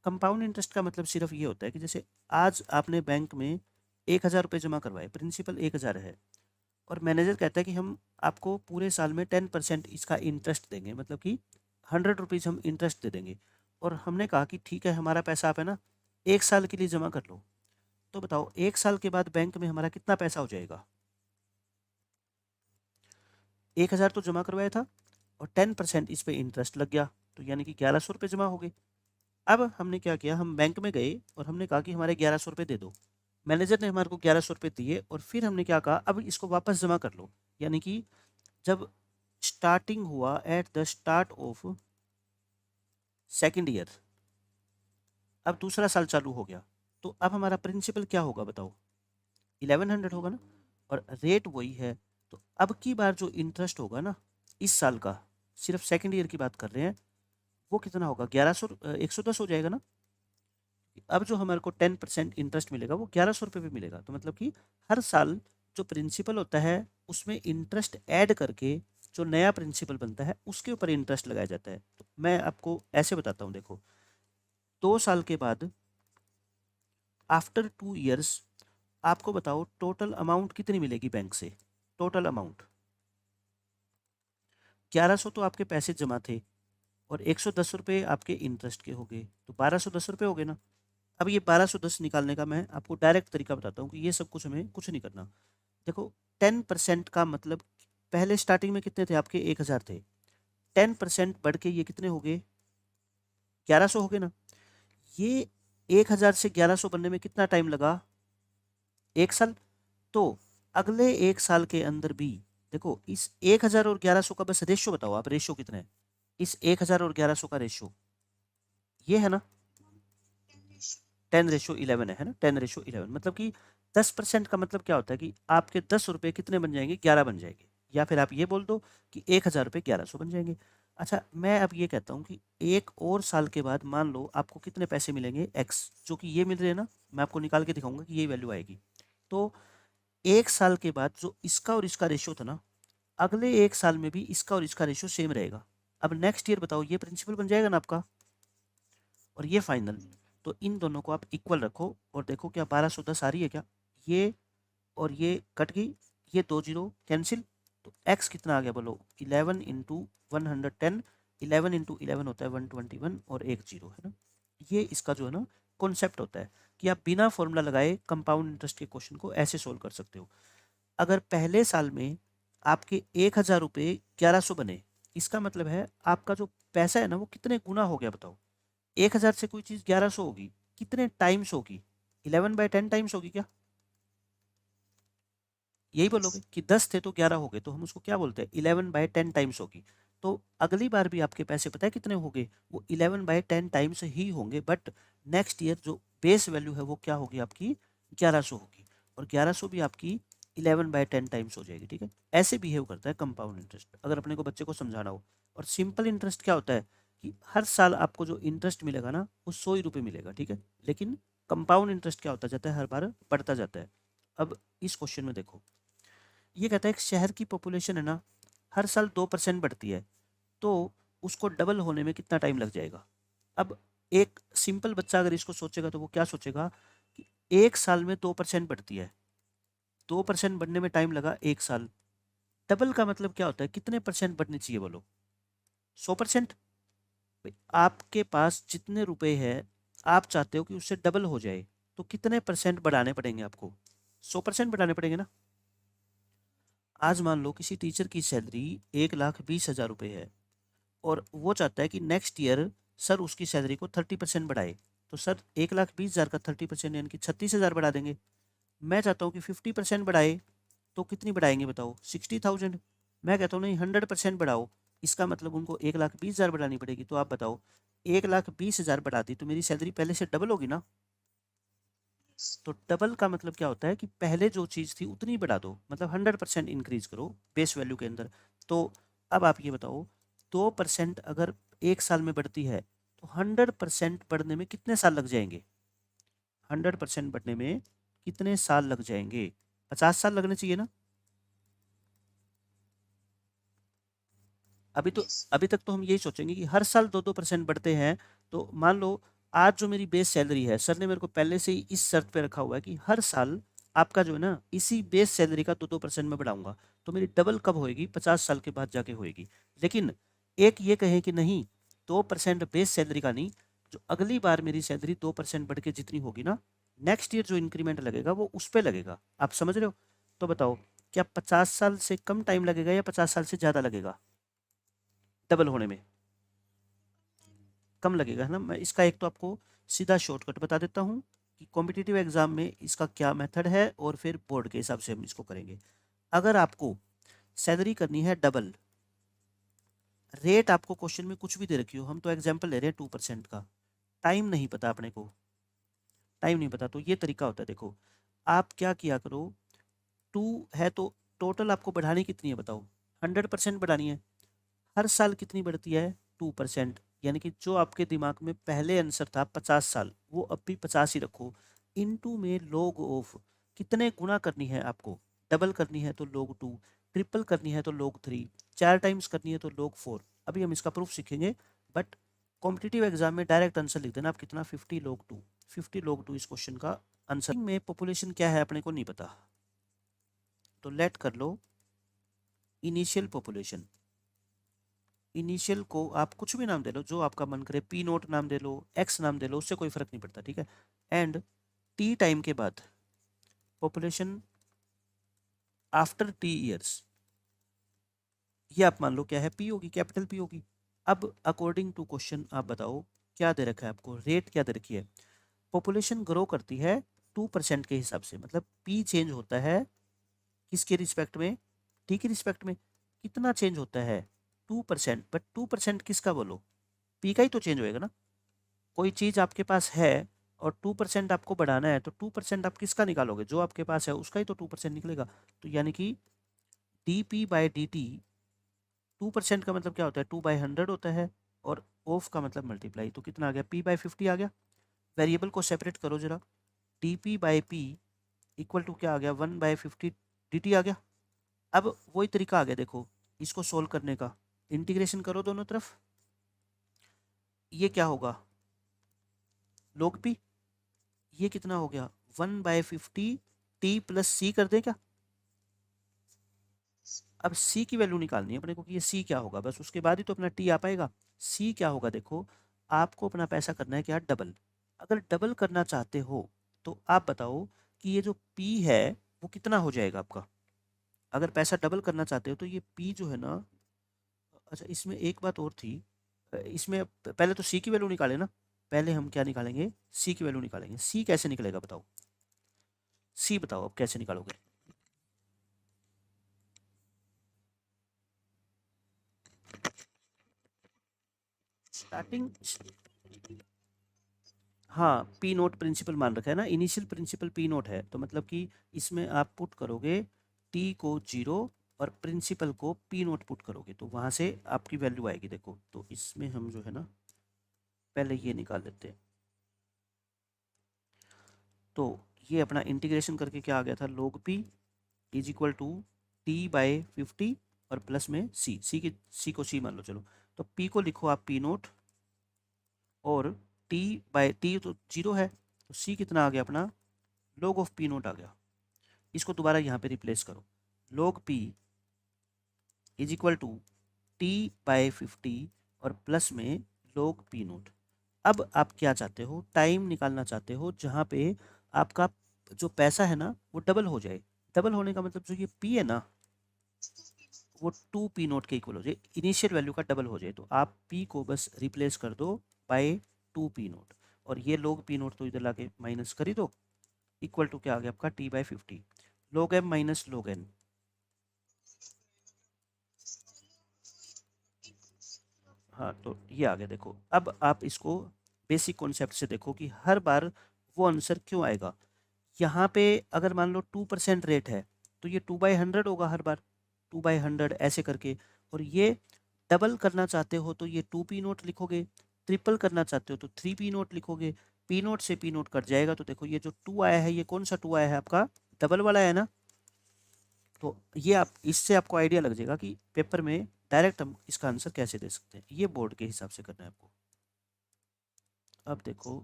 कंपाउंड इंटरेस्ट का मतलब सिर्फ ये होता है कि जैसे आज आपने बैंक में 1,000 रुपये जमा करवाए, प्रिंसिपल 1,000 है, और मैनेजर कहता है कि हम आपको पूरे साल में 10% इसका इंटरेस्ट देंगे, मतलब कि 100 रुपीज़ हम इंटरेस्ट दे देंगे। और हमने कहा कि ठीक है हमारा पैसा आप है ना 1 साल के लिए जमा कर लो। तो बताओ 1 साल के बाद बैंक में हमारा कितना पैसा हो जाएगा, 1,000 तो जमा करवाया था और 10% इस पे इंटरेस्ट लग गया, तो यानी कि 1,100 रुपये जमा हो गए। अब हमने क्या किया, हम बैंक में गए और हमने कहा कि हमारे 1,100 रुपये दे दो। मैनेजर ने हमारे को 1,100 रुपये दिए, और फिर हमने क्या कहा अब इसको वापस जमा कर लो। यानी कि जब स्टार्टिंग हुआ at the start of second year, अब दूसरा साल चालू हो गया, तो अब हमारा प्रिंसिपल क्या होगा बताओ, 1100 होगा ना, और रेट वही है। तो अब की बार जो इंटरेस्ट होगा ना इस साल का, सिर्फ सेकेंड ईयर की बात कर रहे हैं, वो कितना होगा, 110 हो जाएगा ना। अब जो हमारे को 10% इंटरेस्ट मिलेगा वो 1100 रुपये पे मिलेगा। तो मतलब कि हर साल जो प्रिंसिपल होता है उसमें इंटरेस्ट ऐड करके जो नया प्रिंसिपल बनता है उसके ऊपर इंटरेस्ट लगाया जाता है। तो मैं आपको ऐसे बताता हूँ, देखो 2 साल के बाद, आफ्टर 2 इयर्स, आपको बताओ टोटल अमाउंट कितनी मिलेगी बैंक से। टोटल अमाउंट 1100 तो आपके पैसे जमा थे, और 110 रुपये आपके इंटरेस्ट के हो गए, तो 1210 रुपये हो गए ना। अब ये 1210 निकालने का मैं आपको डायरेक्ट तरीका बताता हूँ कि ये सब कुछ हमें कुछ नहीं करना। देखो 10% का मतलब, पहले स्टार्टिंग में कितने थे आपके, 1000 थे, 10% बढ़ के ये कितने हो गए, 1100 हो गए ना। ये 1000 से 1100 बनने में कितना टाइम लगा, 1 साल। तो अगले 1 साल के अंदर भी देखो, इस 1000 और 1100 का बस रेशो बताओ आप, रेशो कितना है इस 1000 और 1100 का रेशो, ये है ना 10:11 है ना, 10:11, मतलब कि 10% का मतलब क्या होता है कि आपके 10 रुपये कितने बन जाएंगे, 11 बन जाएंगे। या फिर आप ये बोल दो कि 1000 रुपये 1100 बन जाएंगे। अच्छा, मैं अब ये कहता हूँ कि एक और साल के बाद मान लो आपको कितने पैसे मिलेंगे, एक्स, जो कि ये मिल रहे हैं ना, मैं आपको निकाल के दिखाऊंगा कि ये वैल्यू आएगी। तो 1 साल के बाद जो इसका और इसका रेशियो था ना, अगले 1 साल में भी इसका और इसका रेशियो सेम रहेगा। अब नेक्स्ट ईयर बताओ, ये प्रिंसिपल बन जाएगा ना आपका, और ये फाइनल। तो इन दोनों को आप इक्वल रखो और देखो क्या 1210 आ रही है क्या, ये और ये कट गई, ये 2 जीरो कैंसिल। तो x कितना आ गया बोलो, 11 इंटू 110, 11 इंटू 11 होता है 121, और एक जीरो है ना। ये इसका जो है ना कॉन्सेप्ट होता है कि आप बिना फॉर्मूला लगाए कंपाउंड इंटरेस्ट के क्वेश्चन को ऐसे सोल्व कर सकते हो। अगर पहले साल में आपके 1000 रुपये 1100 बने, इसका मतलब है आपका जो पैसा है ना वो कितने गुना हो गया बताओ। 1000 से कोई चीज़ 1100 होगी, कितने टाइम्स होगी, 11/10 टाइम्स होगी क्या, यही बोलोगे कि 10 थे तो 11 हो गए, तो हम उसको क्या बोलते हैं, 11/10 टाइम्स होगी। तो अगली बार भी आपके पैसे पता है कितने होंगे, वो 11/10 टाइम्स ही होंगे, बट नेक्स्ट ईयर जो बेस वैल्यू है वो क्या होगी आपकी, 1100 होगी, और 1100 भी आपकी 11/10 टाइम्स हो जाएगी। ठीक है, ऐसे बिहेव करता है कंपाउंड इंटरेस्ट, अगर अपने को बच्चे को समझाना हो। और सिंपल इंटरेस्ट क्या होता है कि हर साल आपको जो इंटरेस्ट मिलेगा ना वो 100 ही रुपये मिलेगा, ठीक है। लेकिन कंपाउंड इंटरेस्ट क्या होता जाता है, हर बार बढ़ता जाता है। अब इस क्वेश्चन में देखो, ये कहता है एक शहर की पॉपुलेशन है ना, हर साल 2% बढ़ती है, तो उसको डबल होने में कितना टाइम लग जाएगा। अब एक सिंपल बच्चा अगर इसको सोचेगा तो वो क्या सोचेगा कि 1 साल में 2% बढ़ती है, 2% बढ़ने में टाइम लगा 1 साल। डबल का मतलब क्या होता है, कितने परसेंट बढ़ने चाहिए बोलो, 100%। आपके पास जितने रुपए हैं आप चाहते हो कि उससे डबल हो जाए, तो कितने परसेंट बढ़ाने पड़ेंगे आपको, 100% बढ़ाने पड़ेंगे ना। आज मान लो किसी टीचर की सैलरी 1,20,000 रुपये है, और वो चाहता है कि नेक्स्ट ईयर सर उसकी सैलरी को 30% बढ़ाए। तो सर 1,20,000 का 30% यानी कि 36,000 बढ़ा देंगे। मैं चाहता हूँ कि 50% बढ़ाए, तो कितनी बढ़ाएंगे बताओ, 60,000। मैं कहता हूँ नहीं 100% बढ़ाओ, इसका मतलब उनको 1,20,000 बढ़ानी पड़ेगी। तो आप बताओ, 1,20,000 बढ़ा दी तो मेरी सैलरी पहले से डबल होगी ना। तो डबल का मतलब क्या होता है कि पहले जो चीज़ थी उतनी बढ़ा दो, मतलब 100% इंक्रीज करो बेस वैल्यू के अंदर। तो अब आप ये बताओ, 2% अगर 1 साल में बढ़ती है तो 100% बढ़ने में कितने साल लग जाएंगे, 100% बढ़ने में कितने साल लग जाएंगे, 50 साल लगने चाहिए ना। अभी तक तो हम यही सोचेंगे कि हर साल 2-2% बढ़ते हैं। तो मान लो आज जो मेरी बेस सैलरी है, सर ने मेरे को पहले से ही इस शर्त पे रखा हुआ है कि हर साल आपका जो है ना इसी बेस सैलरी का 2-2% में बढ़ाऊंगा। तो मेरी डबल कब होएगी, 50 साल के बाद जाके होएगी। लेकिन एक ये कहें कि नहीं, 2% बेस सैलरी का नहीं, जो अगली बार मेरी सैलरी 2% बढ़ के जितनी होगी ना, नेक्स्ट ईयर जो इंक्रीमेंट लगेगा वो उस पर लगेगा। आप समझ रहे हो। तो बताओ, क्या 50 साल से कम टाइम लगेगा या 50 साल से ज़्यादा लगेगा डबल होने में, कम लगेगा है ना। मैं इसका एक तो आपको सीधा शॉर्टकट बता देता हूँ कि कॉम्पिटिटिव एग्जाम में इसका क्या मेथड है, और फिर बोर्ड के हिसाब से हम इसको करेंगे। अगर आपको सैलरी करनी है डबल, रेट आपको क्वेश्चन में कुछ भी दे रखी हो, हम तो एग्जाम्पल ले रहे हैं 2% का, टाइम नहीं पता अपने को, टाइम नहीं पता, तो ये तरीका होता है। देखो आप क्या किया करो, 2 है तो टोटल आपको बढ़ानी कितनी है बताओ, 100% बढ़ानी है। हर साल कितनी बढ़ती है, 2%। यानी कि जो आपके दिमाग में पहले आंसर था 50 साल, वो अब भी 50 ही रखो। इनटू में log ऑफ कितने गुना करनी है आपको, डबल करनी है तो log 2, ट्रिपल करनी है तो log 3, 4 टाइम्स करनी है तो log 4। अभी हम इसका प्रूफ सीखेंगे, बट कॉम्पिटिटिव एग्जाम में डायरेक्ट आंसर लिख देना आप कितना, 50 log 2। 50 log 2 इस क्वेश्चन का आंसर। में पॉपुलेशन क्या है अपने को नहीं पता, तो लेट कर लो इनिशियल पॉपुलेशन। इनिशियल को आप कुछ भी नाम दे लो, जो आपका मन करे, P0 नाम दे लो, X नाम दे लो, उससे कोई फर्क नहीं पड़ता, ठीक है। एंड T टाइम के बाद पॉपुलेशन आफ्टर T ईयर्स, ये आप मान लो क्या है, P होगी, कैपिटल P होगी। अब अकॉर्डिंग टू क्वेश्चन आप बताओ क्या दे रखा है आपको, रेट क्या दे रखी है। पॉपुलेशन ग्रो करती है 2% के हिसाब से, मतलब P चेंज होता है किसके रिस्पेक्ट में, T के रिस्पेक्ट में। कितना चेंज होता है, 2%। बट 2% किसका बोलो, P का ही तो चेंज होएगा ना। कोई चीज़ आपके पास है और 2% आपको बढ़ाना है, तो 2% आप किसका निकालोगे, जो आपके पास है उसका ही तो 2% निकलेगा। तो यानी कि dp/dt, 2% का मतलब क्या होता है, 2/100 होता है, और ऑफ का मतलब मल्टीप्लाई। तो कितना आ गया, p/50 आ गया। वेरिएबल को सेपरेट करो जरा, dp/p इक्वल टू क्या आ गया, 1/50 dt आ गया। अब वही तरीका आ गया, देखो इसको सोल्व करने का, इंटीग्रेशन करो दोनों तरफ। ये क्या होगा, log p, ये कितना हो गया, 1/50 t प्लस सी कर दें क्या। अब c की वैल्यू निकालनी है अपने को कि ये c क्या होगा, बस उसके बाद ही तो अपना t आ पाएगा। c क्या होगा, देखो आपको अपना पैसा करना है क्या, डबल। अगर डबल करना चाहते हो तो आप बताओ कि ये जो p है वो कितना हो जाएगा आपका। अगर पैसा डबल करना चाहते हो तो ये p जो है ना, अच्छा इसमें एक बात और थी, इसमें पहले तो c की वैल्यू निकाले ना। पहले हम क्या निकालेंगे, c की वैल्यू निकालेंगे। c कैसे निकलेगा बताओ, c बताओ अब कैसे निकालोगे। स्टार्टिंग, हाँ P0 प्रिंसिपल मान रखा है ना, इनिशियल प्रिंसिपल P0 है, तो मतलब कि इसमें आप पुट करोगे t को 0 और प्रिंसिपल को P0 पुट करोगे, तो वहाँ से आपकी वैल्यू आएगी। देखो तो इसमें हम जो है ना पहले ये निकाल लेते हैं। तो ये अपना इंटीग्रेशन करके क्या आ गया था, log p is equal to t/50 और प्लस में c को c मान लो, चलो। तो p को लिखो आप P0 और t तो 0 है, तो c कितना आ गया अपना, log ऑफ P0 आ गया। इसको दोबारा यहाँ पे रिप्लेस करो, log p is equal to t/50 और प्लस में log P0। अब आप क्या चाहते हो, टाइम निकालना चाहते हो जहाँ पे आपका जो पैसा है ना वो डबल हो जाए। डबल होने का मतलब जो ये p है ना वो 2p0 के इक्वल हो जाए, इनिशियल वैल्यू का डबल हो जाए। तो आप p को बस रिप्लेस कर दो बाय 2p0, और ये log P0 तो इधर लाके माइनस कर ही दो, इक्वल टू क्या आ गया आपका t/50, log m minus log n। हाँ तो ये आ गया। देखो अब आप इसको बेसिक कॉन्सेप्ट से देखो कि हर बार वो आंसर क्यों आएगा। यहाँ पे अगर मान लो 2% रेट है तो ये 2/100 होगा हर बार, 2/100 ऐसे करके। और ये डबल करना चाहते हो तो ये 2p0 लिखोगे, ट्रिपल करना चाहते हो तो 3p0 लिखोगे। p0 से p0 कट जाएगा, तो देखो ये जो 2 आया है ये कौन सा 2 आया है आपका, डबल वाला है ना। तो ये आप इससे आपको आइडिया लग जाएगा कि पेपर में डायरेक्ट हम इसका आंसर कैसे दे सकते हैं। ये बोर्ड के हिसाब से करना है आपको। अब देखो,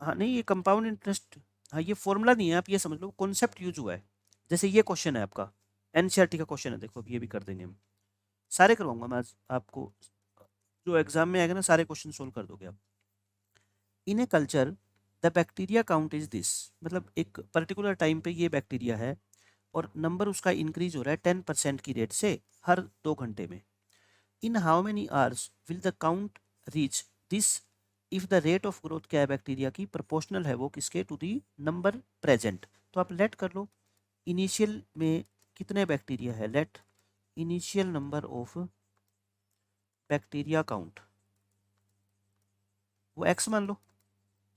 हाँ नहीं ये कंपाउंड इंटरेस्ट, हाँ ये फॉर्मूला नहीं है, आप ये समझ लो कॉन्सेप्ट यूज हुआ है। जैसे ये क्वेश्चन है आपका, एनसीईआरटी का क्वेश्चन है, देखो अब ये भी कर देंगे हम, सारे करवाऊंगा मैं आज आपको। जो एग्जाम में आएगा ना सारे क्वेश्चन सोल्व कर दोगे आप। In a culture the bacteria count is this, मतलब एक पर्टिकुलर टाइम पे ये बैक्टीरिया है और नंबर उसका इंक्रीज हो रहा है 10% की रेट से हर 2 घंटे में। In how many hours will the count reach this if the rate of growth क्या है बैक्टीरिया की, प्रोपोर्शनल है वो किसके, टू दी नंबर प्रेजेंट। तो आप लेट कर लो इनिशियल में कितने बैक्टीरिया है, let initial number of bacteria count वो x मान लो।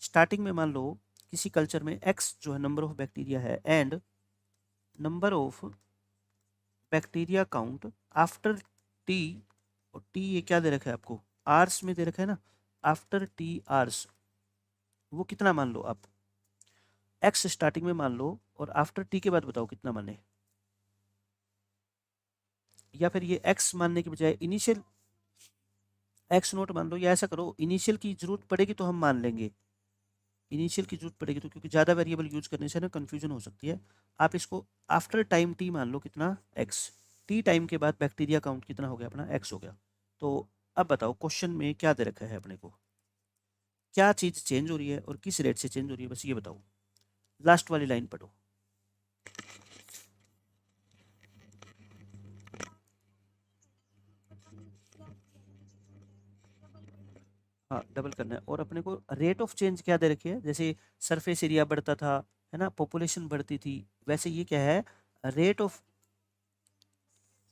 स्टार्टिंग में मान लो किसी कल्चर में x जो है नंबर ऑफ बैक्टीरिया है and number of bacteria count after t, और t ये क्या दे रखा है आपको, आर्स में दे रखा है ना, आफ्टर t आर्स वो कितना मान लो आप, x स्टार्टिंग में मान लो और आफ्टर t के बाद बताओ कितना माने, या फिर ये x मानने की बजाय इनिशियल x नोट मान लो, या ऐसा करो इनिशियल की जरूरत पड़ेगी तो हम मान लेंगे, इनिशियल की जरूरत पड़ेगी तो, क्योंकि ज़्यादा वेरिएबल यूज करने से ना कन्फ्यूजन हो सकती है। आप इसको आफ्टर टाइम t मान लो कितना, x, t टाइम के बाद बैक्टीरिया काउंट कितना हो गया अपना, x हो गया। तो अब बताओ क्वेश्चन में क्या दे रखा है अपने को, क्या चीज़ चेंज हो रही है और किस रेट से चेंज हो रही है, बस ये बताओ। लास्ट वाली लाइन पढ़ो। हाँ डबल करना है, और अपने को रेट ऑफ चेंज क्या दे रखी है, जैसे सरफेस एरिया बढ़ता था है ना, पॉपुलेशन बढ़ती थी, वैसे ये क्या है, रेट ऑफ,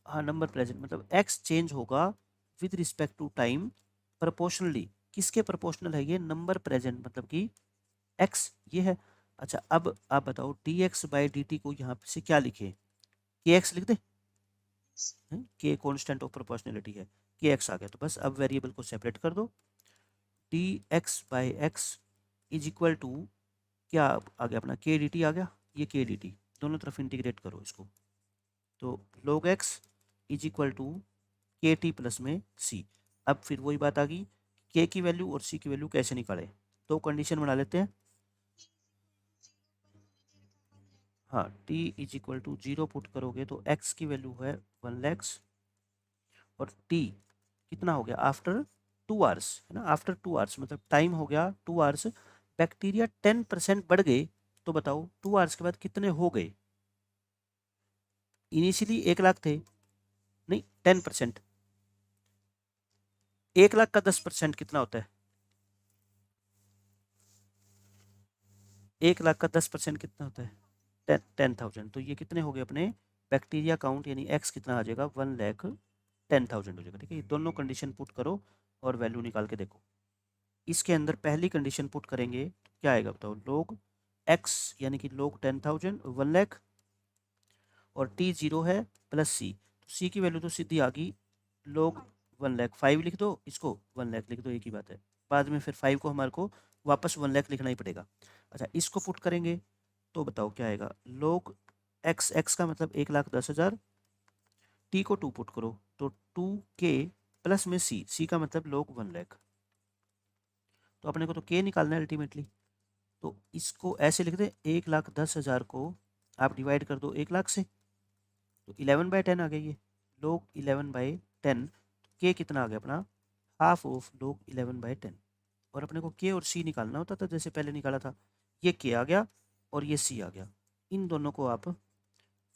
हाँ नंबर प्रेजेंट, मतलब एक्स चेंज होगा with respect to time proportionally, किसके प्रोपोर्शनल है ये, नंबर प्रेजेंट मतलब कि एक्स ये है। अच्छा अब आप बताओ D x by d T को यहाँ से क्या लिखे, के एक्स लिख दे, के कॉन्स्टेंट ऑफ प्रोपोर्शनलिटी है, के एक्स आ गया, तो बस अब वेरिएबल को सेपरेट कर दो, d x by x is equal to क्या आ गया अपना, के डी टी आ गया, ये के डी टी दोनों तरफ इंटीग्रेट करो इसको, तो log x is equal to k t plus में सी। अब फिर वही बात आ गई, के की वैल्यू और सी की वैल्यू कैसे निकालें, तो कंडीशन बना लेते हैं। हाँ t is equal to 0 put करोगे तो x की वैल्यू है 1 लैक्स, और t कितना हो गया आफ्टर 2 आवर्स है ना, आफ्टर 2 आवर्स मतलब टाइम हो गया 2 आवर्स, बैक्टीरिया 10% बढ़ गए, तो बताओ 2 आवर्स के बाद कितने हो गए, इनिशियली 1 लाख थे, नहीं 10%, 1 लाख का 10% कितना होता है, 1 लाख का 10% कितना होता है, 10,000, तो ये कितने हो गए अपने, बैक्टीरिया काउंट यानी एक्स कितना आ जाएगा, 1,10,000 हो जाएगा। ठीक है, ये दोनों कंडीशन पुट करो और वैल्यू निकाल के देखो। इसके अंदर पहली कंडीशन पुट करेंगे तो क्या आएगा बताओ, लोग एक्स यानी कि लोग 10,000 1 लाख, और टी 0 है प्लस सी, तो सी की वैल्यू तो सीधी आ गई, लोग 1 लाख, 5 लिख दो इसको, 1 लाख लिख दो, एक ही बात है, बाद में फिर 5 को हमारे को वापस 1 लाख लिखना ही पड़ेगा। अच्छा इसको पुट करेंगे तो बताओ क्या आएगा, लोग एक्स, एक्स का मतलब 1,10,000, टी को 2 पुट करो तो 2k प्लस में सी, सी का मतलब लोग 1 लाख, तो अपने को तो के निकालना है अल्टीमेटली, तो इसको ऐसे लिख दे, 1,10,000 को आप डिवाइड कर दो 1 लाख से, तो 11/10 आ गई ये, लोग 11/10, के कितना आ गया अपना, हाफ ऑफ लोग 11/10, और अपने को के और सी निकालना होता था जैसे पहले निकाला था, ये के आ गया और ये सी आ गया, इन दोनों को आप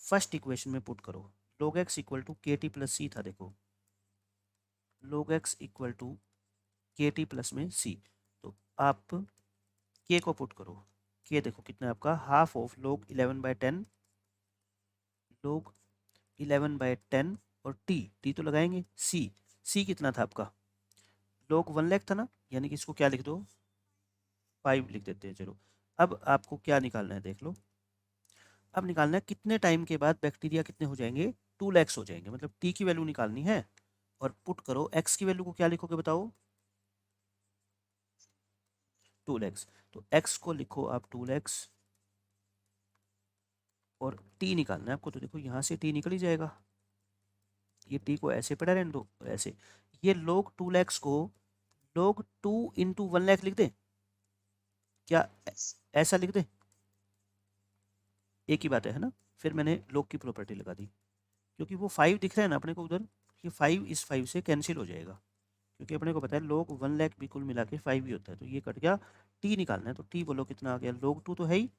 फर्स्ट इक्वेशन में पुट करो, log x equal to k t plus सी था, देखो log x equal to k t plus में सी, तो आप के को पुट करो, के देखो कितना है आपका, हाफ ऑफ लोग 11/10, लोग 11/10, और टी, टी तो लगाएंगे, सी, सी कितना था आपका, लोग 1 लाख था ना, यानी कि इसको क्या लिख दो, 5 लिख देते हैं, चलो। अब आपको क्या निकालना है देख लो, अब निकालना है कितने टाइम के बाद बैक्टीरिया कितने हो जाएंगे, 2 लैक्स हो जाएंगे, मतलब टी की वैल्यू निकालनी है, और पुट करो एक्स की वैल्यू को क्या लिखोगे बताओ, 2 लैक्स, तो एक्स को लिखो आप 2 लैक्स, और टी निकालना है आपको, तो देखो यहाँ से टी निकल ही जाएगा, ये टी को ऐसे पड़ा रहने दो ऐसे, ये लोग 2 लैक्स को लोग 2 इंटू 1 लाख लिख दे, क्या ऐसा लिख दे, एक ही बात है ना, फिर मैंने लोग की प्रॉपर्टी लगा दी, क्योंकि वो 5 दिख रहा है ना अपने को उधर, ये 5 इस 5 से कैंसिल हो जाएगा, क्योंकि अपने को पता है लोग 1 लाख भी कुल मिला के 5 ही होता है, तो ये कट गया, टी निकालना है, तो टी बोलो कितना आ गया, लोग 2 तो है ही,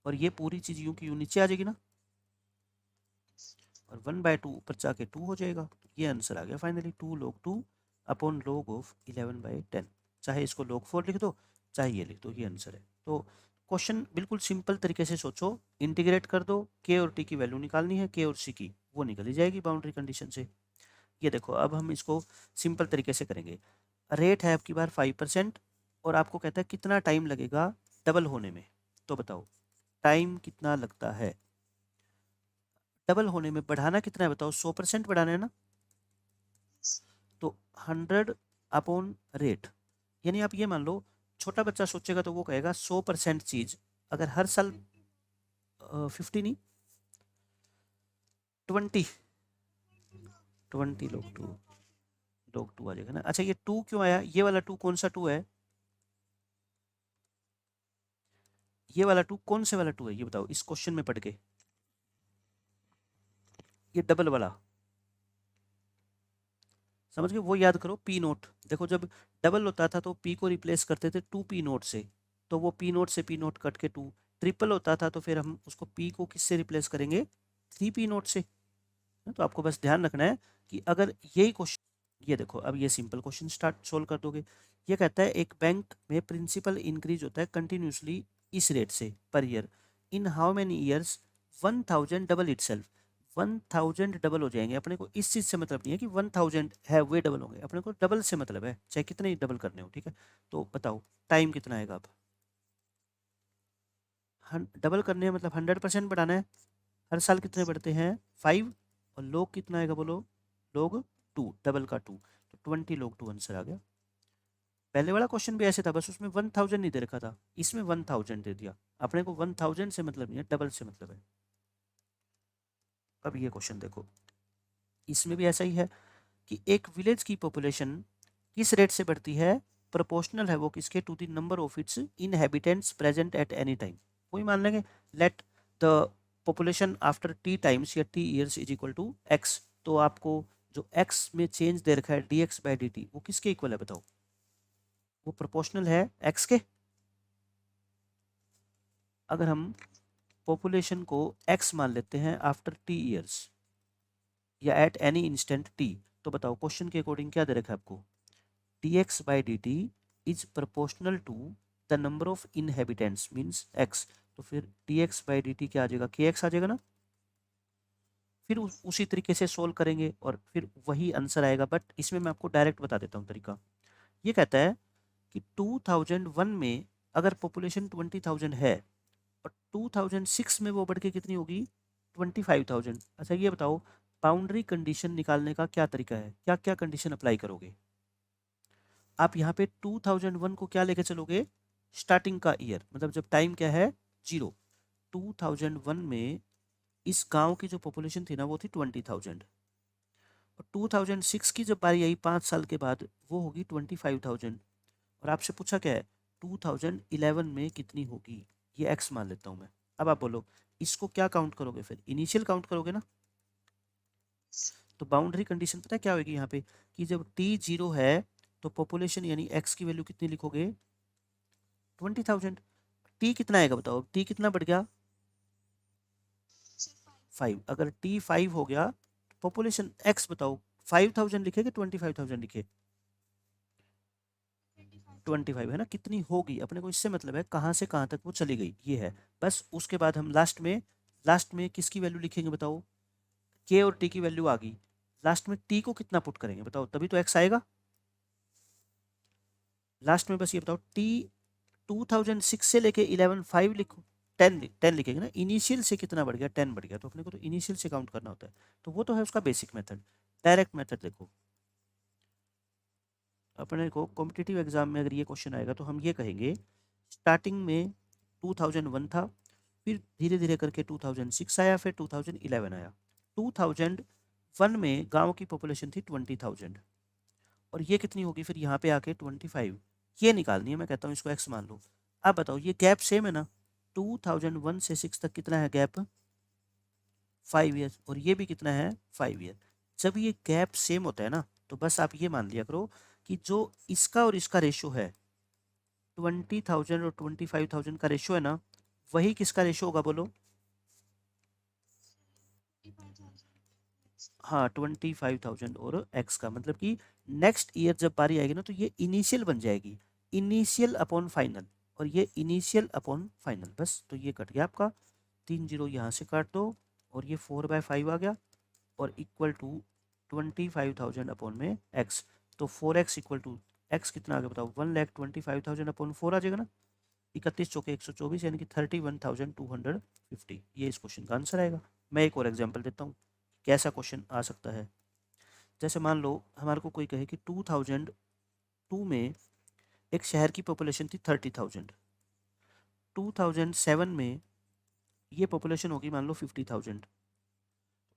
और ये पूरी चीज़ यूं की यूं नीचे आ जाएगी ना, और 1/2 ऊपर जाके 2 हो जाएगा, तो ये आंसर आ गया finally, 2 log 2 upon log of 11/10, चाहे इसको log 4 लिख दो चाहे ये लिख दो, ये आंसर है। तो क्वेश्चन बिल्कुल सिंपल तरीके से सोचो, इंटीग्रेट कर दो, के और टी की वैल्यू निकालनी है, के और सी की वो निकल ही जाएगी बाउंड्री कंडीशन से। ये देखो अब हम इसको सिंपल तरीके से करेंगे, रेट है आपकी बार 5%, और आपको कहता है कितना टाइम लगेगा डबल होने में। तो बताओ टाइम कितना लगता है डबल होने में? बढ़ाना कितना है बताओ? 100% बढ़ाना है ना, तो 100 अपॉन रेट। यानी आप ये मान लो, छोटा बच्चा सोचेगा तो वो कहेगा 100% चीज अगर हर साल 50 नहीं 20 लोग टू आ जाएगा ना। अच्छा ये टू क्यों आया? ये वाला टू कौन सा टू है? ये वाला टू कौन से वाला टू है ये बताओ इस क्वेश्चन में पढ़ के? ये डबल वाला, समझ गए? वो याद करो, पी नोट। देखो जब डबल होता था तो पी को रिप्लेस करते थे 2p नोट से, तो वो पी नोट से पी नोट कट के 2। ट्रिपल होता था तो फिर हम उसको पी को किससे रिप्लेस करेंगे? 3p नोट से। तो आपको बस ध्यान रखना है कि अगर यही क्वेश्चन, ये देखो अब ये सिंपल क्वेश्चन स्टार्ट सोल्व कर दोगे। ये कहता है एक बैंक में प्रिंसिपल इंक्रीज होता है कंटिन्यूसली इस रेट से per year, in how many years 1000 double itself. 1000 double हो जाएंगे। अपने को इस चीज से मतलब नहीं है कि 1000 है वे डबल होंगे, अपने को डबल से मतलब है, चाहे कितने ही डबल करने हो। ठीक है, तो बताओ टाइम कितना आएगा अब? डबल करने हैं मतलब 100% बढ़ाना है। हर साल कितने बढ़ते हैं? 5। और लोग कितना आएगा बोलो? लोग 2, डबल का 2, तो 20 लोग 2 आंसर आ गया। पहले वाला क्वेश्चन भी ऐसे था, बस उसमें 1000 नहीं दे रखा था, इसमें 1000 दे दिया। अपने को 1000 से मतलब नहीं है, डबल से मतलब है। अब ये क्वेश्चन देखो, इसमें भी ऐसा ही है कि एक विलेज की पॉपुलेशन किस रेट से बढ़ती है? प्रोपोर्शनल है वो किसके? To the number of its inhabitants present at any time. वही मान लेंगे, let the population after t times या t years is equal to x. तो आपको जो एक्स में चेंज दे रखा है d x by d t, वो किसके इक्वल है बताओ? वो प्रोपोर्शनल है एक्स के। अगर हम पॉपुलेशन को एक्स मान लेते हैं आफ्टर टी ईयर्स या एट एनी इंस्टेंट टी, तो बताओ क्वेश्चन के अकॉर्डिंग क्या दे रखा है आपको? dx by dt is proportional to the number of inhabitants means x। तो फिर dx by dt क्या आ जाएगा? kx आ जाएगा ना। फिर उसी तरीके से सोल्व करेंगे और फिर वही आंसर आएगा, बट इसमें मैं आपको डायरेक्ट बता देता हूँ तरीका। ये कहता है कि 2001 में अगर पॉपुलेशन 20,000 है और 2006 में वो बढ़ के कितनी होगी? 25,000। अच्छा ये बताओ बाउंड्री कंडीशन निकालने का क्या तरीका है? क्या क्या कंडीशन अप्लाई करोगे आप यहाँ पे? 2001 को क्या लेके चलोगे? स्टार्टिंग का ईयर, मतलब जब टाइम क्या है? 0। 2001 में इस गांव की जो पॉपुलेशन थी ना वो थी 20,000, और 2006 की जब बारी आई 5 साल के बाद वो होगी 25,000। और आपसे पूछा क्या है? 2011 में कितनी होगी? ये एक्स मान लेता हूँ मैं। अब आप बोलो इसको क्या काउंट करोगे? फिर इनिशियल काउंट करोगे ना। तो बाउंड्री कंडीशन पता है क्या होगी यहाँ पे? कि जब टी 0 है तो पॉपुलेशन यानी एक्स की वैल्यू कितनी लिखोगे? 20,000। टी कितना आएगा बताओ? टी कितना बढ़ गया? 5। अगर टी 5 हो गया पॉपुलेशन एक्स बताओ 5,000 लिखे कि 25,000 लिखे? 25 है ना। कितनी होगी अपने को इससे मतलब है कहाँ से कहाँ तक वो चली गई, ये है बस। उसके बाद हम लास्ट में किसकी वैल्यू लिखेंगे बताओ? के और टी की वैल्यू आ गई, लास्ट में टी को कितना पुट करेंगे बताओ? तभी तो एक्स आएगा लास्ट में। बस ये बताओ टी 2006 से लेके 11 5 लिखो, 10 लिखेंगे ना। इनिशियल से कितना बढ़ गया? 10 बढ़ गया, तो अपने को तो इनिशियल से काउंट करना होता है। तो वो तो है उसका बेसिक मेथड। डायरेक्ट मेथड देखो, अपने को कॉम्पिटिटिव एग्जाम में अगर ये क्वेश्चन आएगा तो हम ये कहेंगे स्टार्टिंग में 2001 था, फिर धीरे धीरे करके 2006 आया, फिर 2011 आया। 2001 में गांव की पॉपुलेशन थी 20,000, और ये कितनी होगी फिर यहाँ पे आके 25। ये निकालनी है, मैं कहता हूँ इसको एक्स मान लो। अब बताओ ये गैप सेम है ना? 2001 से 6 तक कितना है गैप? 5 ईयर। और ये भी कितना है? 5 ईयर। जब ये गैप सेम होता है ना तो बस आप ये मान लिया करो कि जो इसका और इसका रेशो है 20,000 और 25,000 का रेशो है ना, वही किसका रेशो होगा बोलो? हाँ 25,000 और एक्स का, मतलब कि नेक्स्ट ईयर जब बारी आएगी ना तो ये इनिशियल बन जाएगी, इनिशियल अपॉन फाइनल, और ये इनिशियल अपॉन फाइनल। बस तो ये कट गया आपका, 3 जीरो यहाँ से काट दो, और ये 4/5 आ गया, और इक्वल टू 25,000 अपॉन में एक्स। तो 4x इक्वल टू एक्स कितना आ गया बताओ, 1,25,000 अपॉन 4 आ जाएगा ना, 31 चौके 124 यानी कि 31,250, ये इस क्वेश्चन का आंसर आएगा। मैं एक और एग्जाम्पल देता हूँ कैसा क्वेश्चन आ सकता है। जैसे मान लो हमारे को कोई कहे कि 2002 में एक शहर की पॉपुलेशन थी 30,000, 2007 में ये पॉपुलेशन होगी मान लो 50,000।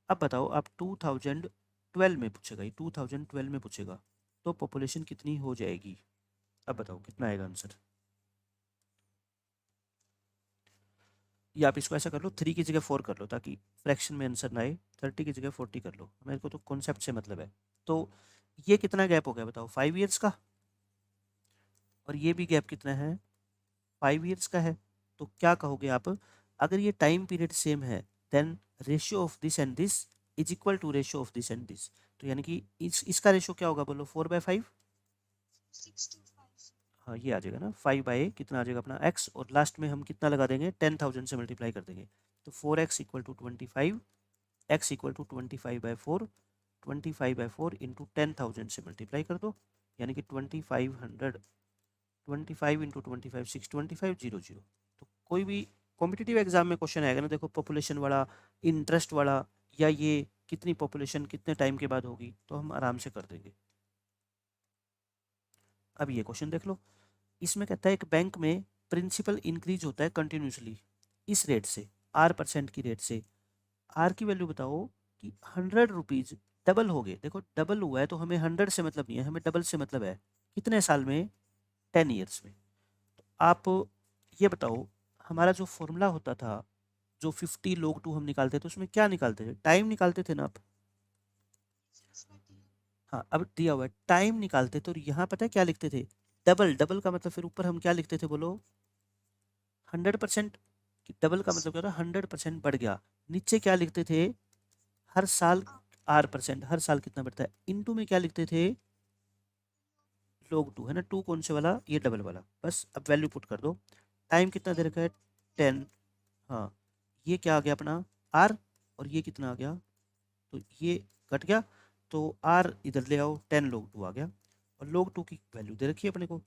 अब बताओ आप 2012 में पूछेगा, ये 2012 में पूछेगा तो पॉपुलेशन कितनी हो जाएगी, अब बताओ कितना आएगा आंसर। या आप इसको ऐसा कर लो, 3 की जगह 4 कर लो ताकि फ्रैक्शन में आंसर ना आए, 30 की जगह 40 कर लो, मेरे को तो कॉन्सेप्ट से मतलब है। तो ये कितना गैप हो गया बताओ, 5 ईयर्स का, और ये भी गैप कितना है, 5 ईयर्स का है। तो क्या कहोगे आप, अगर ये टाइम पीरियड सेम है then ratio of this and this is equal to ratio of this and this. तो यानी कि इसका रेशियो क्या होगा बोलो, 4/5, हाँ ये आ जाएगा ना, 5 बाई कितना आ जाएगा अपना x, और लास्ट में हम कितना लगा देंगे, 10,000 से मल्टीप्लाई कर देंगे। तो 4x equal to 25, x equal to 25/4, 25/4 into 10,000 से मल्टीप्लाई कर दो, यानी कि 2500, 25 इंटू 25 625 00। तो कोई भी कॉम्पिटिटिव एग्जाम में क्वेश्चन आएगा ना, देखो पॉपुलेशन वाला, इंटरेस्ट वाला, या ये कितनी पॉपुलेशन कितने टाइम के बाद होगी, तो हम आराम से कर देंगे। अब ये क्वेश्चन देख लो, इसमें कहता है एक बैंक में प्रिंसिपल इंक्रीज होता है कंटिन्यूसली इस रेट से, R% की रेट से। आर की वैल्यू बताओ कि 100 रुपीज डबल हो गए, देखो डबल हुआ है तो हमें 100 से मतलब नहीं है, हमें डबल से मतलब है कितने साल में, 10 ईयर्स में। तो आप ये बताओ, हमारा जो फॉर्मूला होता था, जो 50 log 2 हम निकालते थे उसमें क्या निकालते थे, टाइम निकालते थे ना आप। हाँ अब दिया हुआ है टाइम निकालते थे, और यहाँ पता है क्या लिखते थे, डबल, डबल का मतलब फिर ऊपर हम क्या लिखते थे बोलो, 100%। डबल का मतलब क्या होता है, 100% बढ़ गया। नीचे क्या लिखते थे, हर साल R%, हर साल कितना बढ़ता है, इनटू में क्या लिखते थे, log 2 है ना, 2 कौन से वाला, ये डबल वाला। बस अब वैल्यू पुट कर दो, टाइम कितना दे रखा है 10, हाँ ये क्या आ गया अपना R, और ये कितना आ गया, तो ये कट गया, तो R इधर ले आओ, 10 log 2 आ गया, और log 2 की वैल्यू दे रखी है अपने को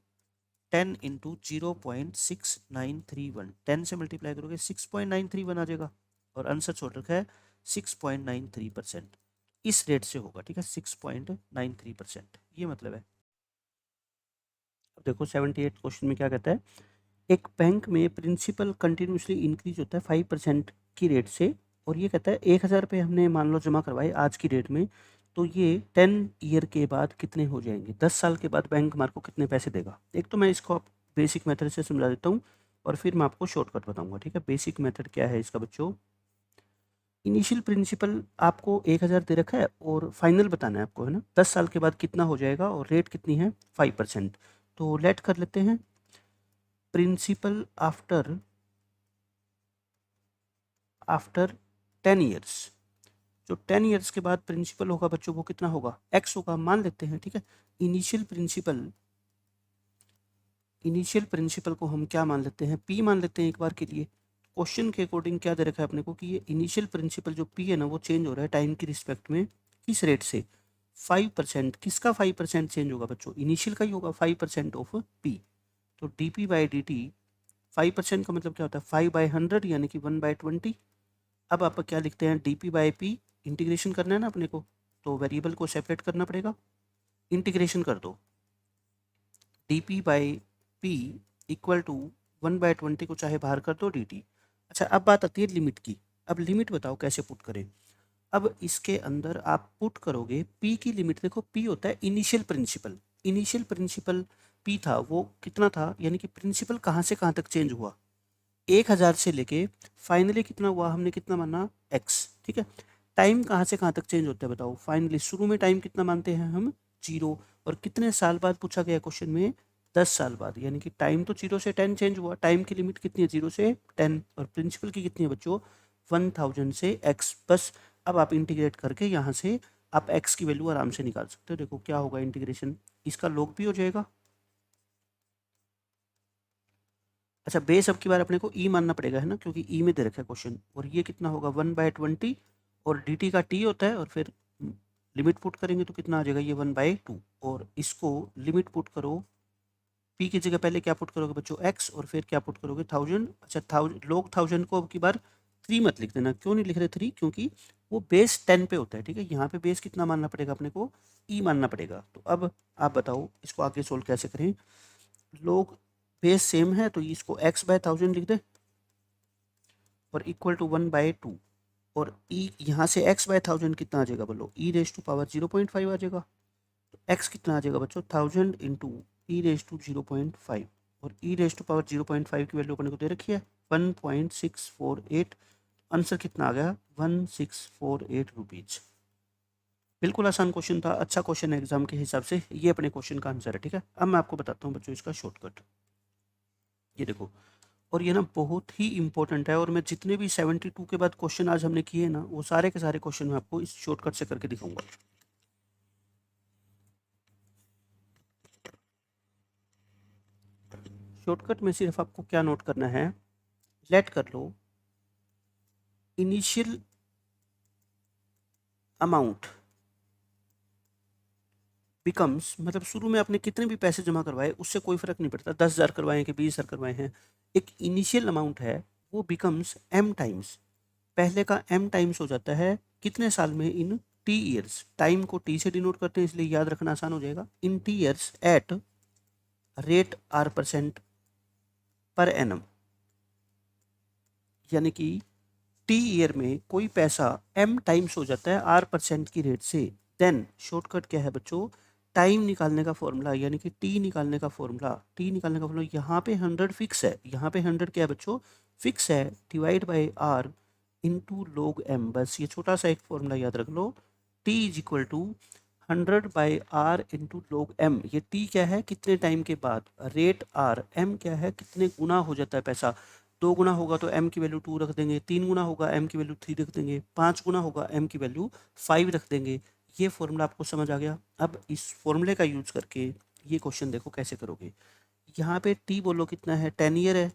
10 इंटू 0.6931, 10 से मल्टीप्लाई करोगे 6.931 आ जाएगा, और आंसर छोड़ रखा है 6.93%, इस रेट से होगा, ठीक है 6.93%, ये मतलब है। अब देखो 78 क्वेश्चन में क्या कहता है, एक बैंक में प्रिंसिपल कंटिन्यूसली इंक्रीज होता है 5% की रेट से, और ये कहता है 1,000 रुपये हमने मान लो जमा करवाए आज की डेट में, तो ये 10 ईयर के बाद कितने हो जाएंगे, 10 साल के बाद बैंक हमारे को कितने पैसे देगा। एक तो मैं इसको आप बेसिक मेथड से समझा देता हूँ, और फिर मैं आपको शॉर्टकट बताऊंगा, ठीक है। बेसिक मेथड क्या है इसका बच्चों, इनिशियल प्रिंसिपल आपको 1,000 दे रखा है, और फाइनल बताना है आपको, है ना, 10 साल के बाद कितना हो जाएगा, और रेट कितनी है 5%। तो लेट कर लेते हैं, प्रिंसिपल आफ्टर 10 ईयर्स, जो 10 ईयर्स के बाद प्रिंसिपल होगा बच्चों वो कितना होगा, x होगा, मान लेते हैं, ठीक है। इनिशियल प्रिंसिपल को हम क्या मान लेते हैं, p मान लेते हैं एक बार के लिए। क्वेश्चन के अकॉर्डिंग क्या दे रखा है अपने को कि ये इनिशियल प्रिंसिपल जो p है ना, वो चेंज हो रहा है टाइम की रिस्पेक्ट में, किस रेट से, 5%। किसका 5% चेंज होगा बच्चों, इनिशियल का ही होगा, 5% ऑफ p। तो dp/dt 5% का मतलब क्या होता है, 5/100 यानी कि 1/20। अब आप क्या लिखते हैं, dp/p, इंटीग्रेशन करना है ना अपने को, तो वेरिएबल को सेपरेट करना पड़ेगा, इंटीग्रेशन कर दो, dp/p इक्वल टू 1/20 को चाहे बाहर कर दो dt। अच्छा अब बात आती है लिमिट की, अब लिमिट बताओ कैसे पुट करें। अब इसके अंदर आप पुट करोगे p की लिमिट, देखो p होता है initial principal, initial principal p था, वो कितना था, यानी कि प्रिंसिपल कहाँ से कहाँ तक चेंज हुआ, 1,000 से लेके फाइनली कितना हुआ, हमने कितना माना x, ठीक है। टाइम कहाँ से कहाँ तक चेंज होता है बताओ, फाइनली शुरू में टाइम कितना मानते हैं हम, 0, और कितने साल बाद पूछा गया क्वेश्चन में, 10 साल बाद, यानी कि टाइम तो 0 से 10 चेंज हुआ, टाइम की लिमिट कितनी है 0 से 10, और प्रिंसिपल की कितनी है बच्चों 1000 से x। बस अब आप इंटीग्रेट करके यहाँ से आप x की वैल्यू आराम से निकाल सकते हो, देखो क्या होगा इंटीग्रेशन, इसका log भी हो जाएगा। अच्छा बेस अब की बार अपने को ई मानना पड़ेगा, है ना, क्योंकि ई में दे रखा है क्वेश्चन, और ये कितना होगा 1/20, और dt का t होता है, और फिर लिमिट पुट करेंगे तो कितना आ जाएगा ये 1/2, और इसको लिमिट पुट करो, पी की जगह पहले क्या पुट करोगे बच्चों x, और फिर क्या पुट करोगे 1000। अच्छा 1000 लोग 1000 को अब की बार 3 मत लिख देना। क्यों नहीं लिख रहे 3? क्योंकि वो बेस 10 पे होता है, ठीक है। यहाँ पे बेस कितना मानना पड़ेगा अपने को, ई मानना पड़ेगा। तो अब आप बताओ इसको आगे सोल्व कैसे करें। लोग बेस सेम है तो इसको x/1000 लिख दे और इक्वल टू 1/2, और ई यहाँ से x/1000 कितना आ जाएगा बोलो, e⁻⁴ 0.5 आ जाएगा। तो x कितना आ जाएगा बच्चों 1000 इंटू e⁻⁵, और e⁻⁴ 0.5 की वैल्यू अपने को दे रखी है 1.648। आंसर कितना आ गया 1648 रुपीज। बिल्कुल आसान क्वेश्चन था, अच्छा क्वेश्चन है एग्जाम के हिसाब से। ये अपने क्वेश्चन का आंसर है, ठीक है। अब मैं आपको बताता हूँ बच्चों इसका शॉर्टकट। ये देखो, और ये ना बहुत ही इंपॉर्टेंट है, और मैं जितने भी 72 के बाद क्वेश्चन आज हमने किए ना वो सारे के सारे क्वेश्चन मैं आपको इस शॉर्टकट से करके दिखाऊंगा। शॉर्टकट में सिर्फ आपको क्या नोट करना है, लेट कर लो इनिशियल अमाउंट बिकम्स, मतलब शुरू में आपने कितने भी पैसे जमा करवाए उससे कोई फर्क नहीं पड़ता, 10,000 करवाए कि 20,000 करवाए हैं, एक इनिशियल अमाउंट है वो बिकम्स m टाइम्स, पहले का m टाइम्स हो जाता है कितने साल में, इन t ईयर्स। टाइम को t से डिनोट करते हैं इसलिए याद रखना आसान हो जाएगा, इन t years at rate r% per annum. यानी कि टी ईयर में कोई पैसा m टाइम्स हो जाता है r% की रेट से। देन शॉर्टकट क्या है बच्चों, टाइम निकालने का फॉर्मूला, यानी कि t निकालने का फॉर्मूला। t निकालने का फॉर्मूला यहाँ पे 100 फिक्स है, यहाँ पे 100 क्या है बच्चों फिक्स है, divide by r into log m। बस ये छोटा सा एक फॉर्मूला याद रख लो, t is equal to 100/r into log m। ये t क्या है कितने टाइम के बाद, रेट r, m क्या है कितने गुना हो जाता है पैसा। 2 गुना होगा तो m की वैल्यू 2 रख देंगे, 3 गुना होगा m की वैल्यू 3 रख देंगे, 5 गुना होगा m की वैल्यू 5 रख देंगे। ये फॉर्मूला आपको समझ आ गया। अब इस फॉर्मूले का यूज करके ये क्वेश्चन देखो कैसे करोगे। यहाँ पे t बोलो कितना है 10 ईयर है,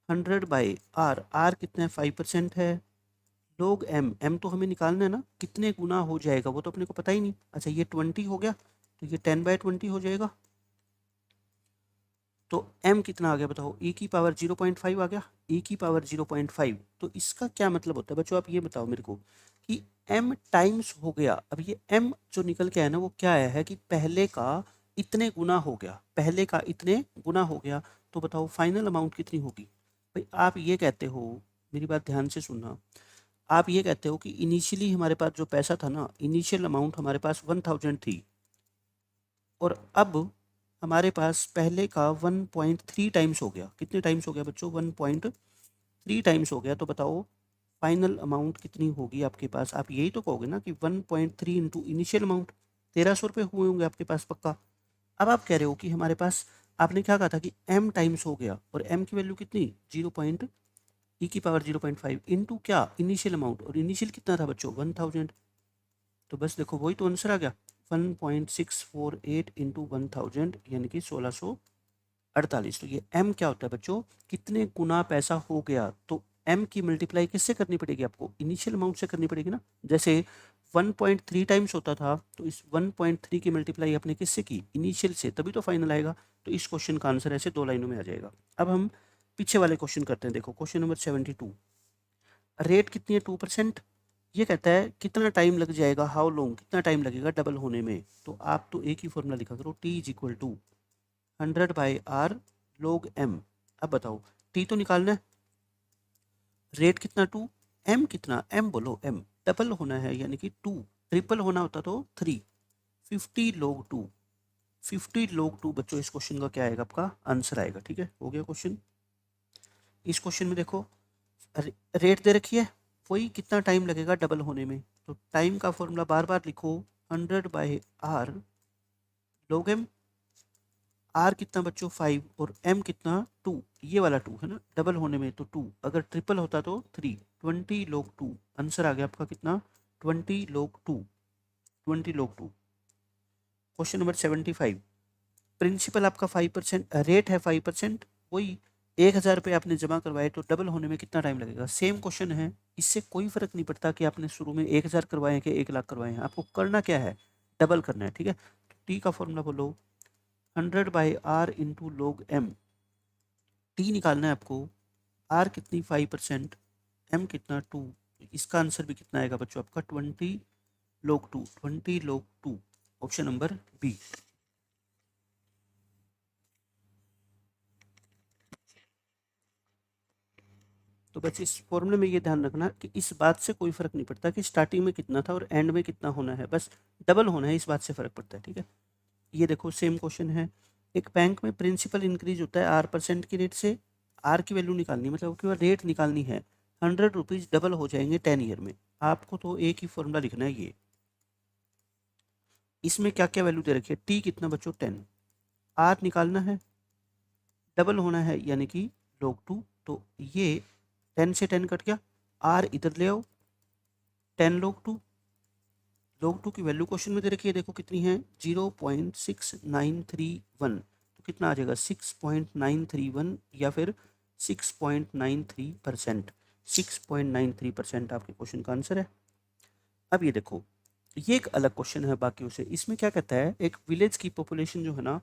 100/r, r कितना है 5% है, log m तो हमें निकालना है ना कितने गुना हो जाएगा वो तो अपने को पता ही नहीं। अच्छा ये 20 हो गया तो ये 10/20 हो जाएगा, तो m कितना आ गया बताओ, e⁻⁴ 0.5 आ गया, e⁻⁴ 0.5। तो इसका क्या मतलब होता है बच्चों, आप ये बताओ मेरे को कि m टाइम्स हो गया। अब ये m जो निकल के आया ना वो क्या आया है कि पहले का इतने गुना हो गया, पहले का इतने गुना हो गया। तो बताओ फाइनल अमाउंट कितनी होगी। भाई आप ये कहते हो, मेरी बात ध्यान से सुनना, आप ये कहते हो कि इनिशियली हमारे पास जो पैसा था ना, इनिशियल अमाउंट हमारे पास 1000 थी, और अब हमारे पास पहले का 1.3 टाइम्स हो गया। कितने टाइम्स हो गया बच्चों 1.3 टाइम्स हो गया। तो बताओ फाइनल अमाउंट कितनी होगी आपके पास। आप यही तो कहोगे ना कि 1.3 इंटू इनिशियल अमाउंट, 1300 रुपये हुए होंगे आपके पास पक्का। अब आप कह रहे हो कि हमारे पास, आपने क्या कहा था कि m टाइम्स हो गया, और m की वैल्यू कितनी 0.e⁻⁴ इंटू क्या इनिशियल अमाउंट, और इनिशियल कितना था बच्चों 1000। तो बस देखो वही तो आंसर आ गया 1.648 इंटू 1000 यानी कि 1648। तो ये m क्या होता है बच्चों, कितने गुना पैसा हो गया। तो m की मल्टीप्लाई किससे करनी पड़ेगी आपको, इनिशियल अमाउंट से करनी पड़ेगी ना। जैसे 1.3 टाइम्स होता था तो इस 1.3 की मल्टीप्लाई आपने किससे की, इनिशियल से, तभी तो फाइनल आएगा। तो इस क्वेश्चन का आंसर ऐसे 2 लाइनों में आ जाएगा। अब हम पीछे वाले क्वेश्चन करते हैं। देखो क्वेश्चन नंबर 72, रेट कितनी है 2%। ये कहता है कितना टाइम लग जाएगा, हाउ लॉन्ग, कितना टाइम लगेगा डबल होने में। तो आप तो एक ही फॉर्मूला लिखा करो, t is equal to 100/r log m। अब बताओ t तो निकालना है, रेट कितना 2, m कितना, m बोलो m डबल होना है यानी कि 2, ट्रिपल होना होता तो 3, 50 log 2, 50 log 2 बच्चों इस क्वेश्चन का क्या आएगा आपका आंसर आएगा। ठीक है हो गया क्वेश्चन। इस क्वेश्चन में देखो रेट दे रखी है, वही कितना टाइम लगेगा डबल होने में। तो टाइम का फॉर्मूला बार बार लिखो 100/r log m, r कितना बच्चों 5 और m कितना 2, ये वाला 2 है ना डबल होने में तो 2, अगर ट्रिपल होता तो 3, 20 log 2। आंसर आ गया आपका कितना 20 log 2, 20 log 2। Question number 75, principal आपका 5%, रेट है 5%, वही 1000 रुपये आपने जमा करवाए तो डबल होने में कितना टाइम लगेगा? सेम क्वेश्चन है, इससे कोई फर्क नहीं पड़ता कि आपने शुरू में 1000 करवाए हैं कि 1 लाख करवाए हैं, आपको करना क्या है? डबल करना है, ठीक है। तो टी का फॉर्मूला बोलो 100/r into log m। T निकालना है आपको, आर कितनी 5%, एम कितना 2, इसका आंसर भी कितना आएगा बच्चों आपका 20 log 2, 20 log 2, option number B. तो बस इस फॉर्मूले में ये ध्यान रखना कि इस बात से कोई फर्क नहीं पड़ता कि स्टार्टिंग में कितना था और एंड में कितना होना है, बस डबल होना है, इस बात से फर्क पड़ता है, ठीक है। ये देखो सेम क्वेश्चन है, एक बैंक में प्रिंसिपल इंक्रीज होता है R% की रेट से, आर की वैल्यू निकालनी मतलब उसकी रेट निकालनी है, 100 रुपीज डबल हो जाएंगे 10 ईयर में। आपको तो एक ही फॉर्मूला लिखना है ये, इसमें क्या क्या वैल्यू दे रखी है, टी कितना बच्चों 10, आर निकालना है, डबल होना है यानी कि log 2, तो ये 10 से 10 कट गया, आर इधर ले आओ, 10 log 2, log 2 की वैल्यू क्वेश्चन में दे रखी है, देखो कितनी है 0.6931, तो कितना आ जाएगा 6.931 या फिर 6.93%, 6.93% आपके क्वेश्चन का आंसर है। अब ये देखो, ये एक अलग क्वेश्चन है बाकियों से, इसमें क्या कहता है, एक विलेज की पॉपुलेशन जो है ना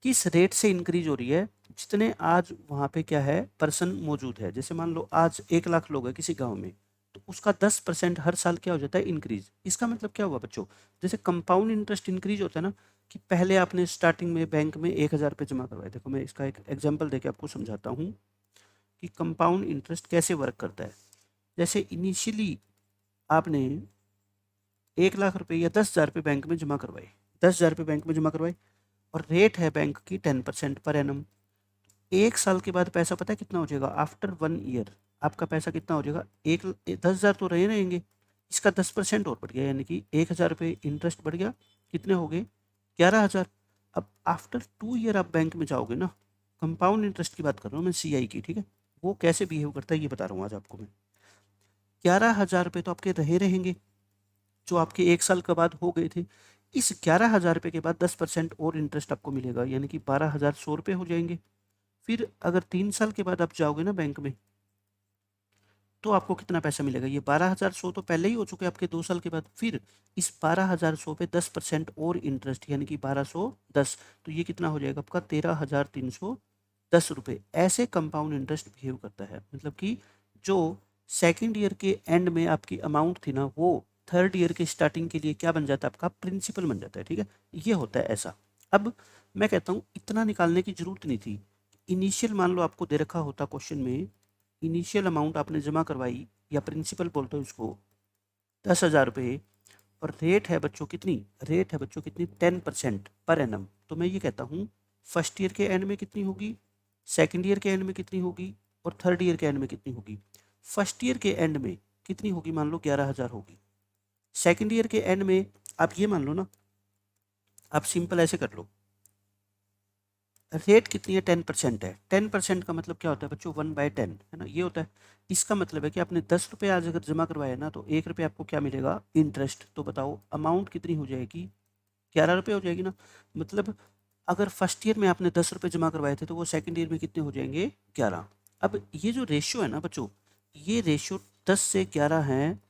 किस रेट से इंक्रीज हो रही है, जितने आज वहाँ पे क्या है पर्सन मौजूद है। जैसे मान लो आज 1 लाख लोग हैं किसी गांव में, तो उसका 10% हर साल क्या हो जाता है इंक्रीज। इसका मतलब क्या हुआ बच्चों, जैसे कंपाउंड इंटरेस्ट इंक्रीज होता है ना, कि पहले आपने स्टार्टिंग में बैंक में 1000 रुपये जमा करवाए। देखो मैं इसका एक एग्जाम्पल देके आपको समझाता हूँ कि कंपाउंड इंटरेस्ट कैसे वर्क करता है। जैसे इनिशियली आपने 1 लाख रुपये या 10,000 रुपये बैंक में जमा करवाए, 10,000 रुपये बैंक में जमा करवाए और रेट है बैंक की 10% पर एनम। 1 साल के बाद पैसा पता है कितना हो जाएगा, आफ्टर 1 ईयर आपका पैसा कितना हो जाएगा, 10,000 तो रहेंगे, इसका 10% और बढ़ गया, यानी कि 1,000 रुपये इंटरेस्ट बढ़ गया, कितने हो गए 11,000। अब आफ्टर 2 ईयर आप बैंक में जाओगे ना, कंपाउंड इंटरेस्ट की बात कर रहा हूँ मैं, CI की, ठीक है, वो कैसे बिहेव करता है ये बता रहा हूँ आज आपको मैं। 11,000 रुपये तो आपके रहेंगे जो आपके 1 साल के बाद हो गए थे, इस 11,000 रुपये के बाद 10% और इंटरेस्ट आपको मिलेगा, यानी कि 12,100 रुपये हो जाएंगे। फिर अगर 3 साल के बाद आप जाओगे ना बैंक में, तो आपको कितना पैसा मिलेगा, ये 12,100 तो पहले ही हो चुके आपके 2 साल के बाद, फिर इस 12,100 पे 10% और इंटरेस्ट यानी कि 1210, तो ये कितना हो जाएगा आपका 13,310 रुपये। ऐसे कंपाउंड इंटरेस्ट बिहेव करता है, मतलब कि जो सेकेंड ईयर के एंड में आपकी अमाउंट थी ना, वो थर्ड ईयर के स्टार्टिंग के लिए क्या बन जाता है, आपका प्रिंसिपल बन जाता है, ठीक है, ये होता है ऐसा। अब मैं कहता हूँ इतना निकालने की जरूरत नहीं थी, इनिशियल मान लो आपको दे रखा होता क्वेश्चन में, इनिशियल अमाउंट आपने जमा करवाई या प्रिंसिपल बोलते हो इसको 10,000 रुपये, और रेट है बच्चों कितनी, रेट है बच्चों कितनी 10% पर एनम। तो मैं ये कहता हूँ फर्स्ट ईयर के एंड में कितनी होगी, सेकेंड ईयर के एंड में कितनी होगी और थर्ड ईयर के एंड में कितनी होगी। फर्स्ट ईयर के एंड में कितनी होगी, मान लो 11,000 होगी। सेकेंड ईयर के एंड में आप ये मान लो ना, आप सिंपल ऐसे कर लो, रेट कितनी है 10% है, 10% का मतलब क्या होता है बच्चों 1/10 है ना, ये होता है। इसका मतलब है कि आपने 10 रुपये आज अगर जमा करवाया ना, तो 1 रुपये आपको क्या मिलेगा इंटरेस्ट। तो बताओ अमाउंट कितनी हो जाएगी, 11 रुपये हो जाएगी ना। मतलब अगर फर्स्ट ईयर में आपने 10 रुपये जमा करवाए थे, तो वो सेकेंड ईयर में कितने हो जाएंगे 11। अब ये जो रेशियो है ना बच्चों, ये रेशियो 10 से 11 है,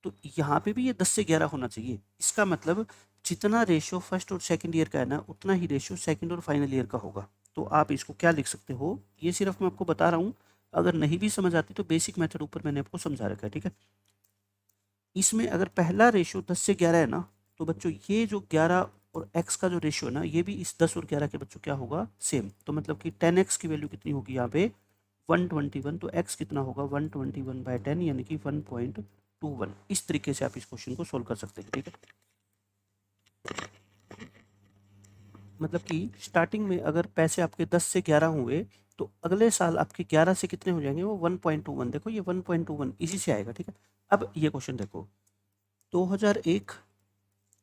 तो यहाँ पे भी ये 10 से 11 होना चाहिए। इसका मतलब जितना रेशियो फर्स्ट और सेकंड ईयर का है ना, उतना ही रेशियो सेकंड और फाइनल ईयर का होगा। तो आप इसको क्या लिख सकते हो, ये सिर्फ मैं आपको बता रहा हूँ, अगर नहीं भी समझ आती तो बेसिक मेथड ऊपर मैंने आपको समझा रखा है, ठीक है। इसमें अगर पहला रेशियो 10 से 11 है ना, तो बच्चों ये जो 11 और x का जो रेशियो है ना, ये भी इस 10 और 11 के बच्चों क्या होगा सेम। तो मतलब कि 10x की वैल्यू कितनी होगी यहाँ पे 121, तो x कितना होगा 121/10 यानी कि 1.21। इस तरीके से आप इस क्वेश्चन को सोल्व कर सकते हैं, ठीक है। मतलब कि स्टार्टिंग में अगर पैसे आपके 10 से 11 हुए, तो अगले साल आपके 11 से कितने हो जाएंगे, वो 1.21। देखो ये 1.21 इसी से आएगा, ठीक है। अब ये क्वेश्चन देखो, 2001,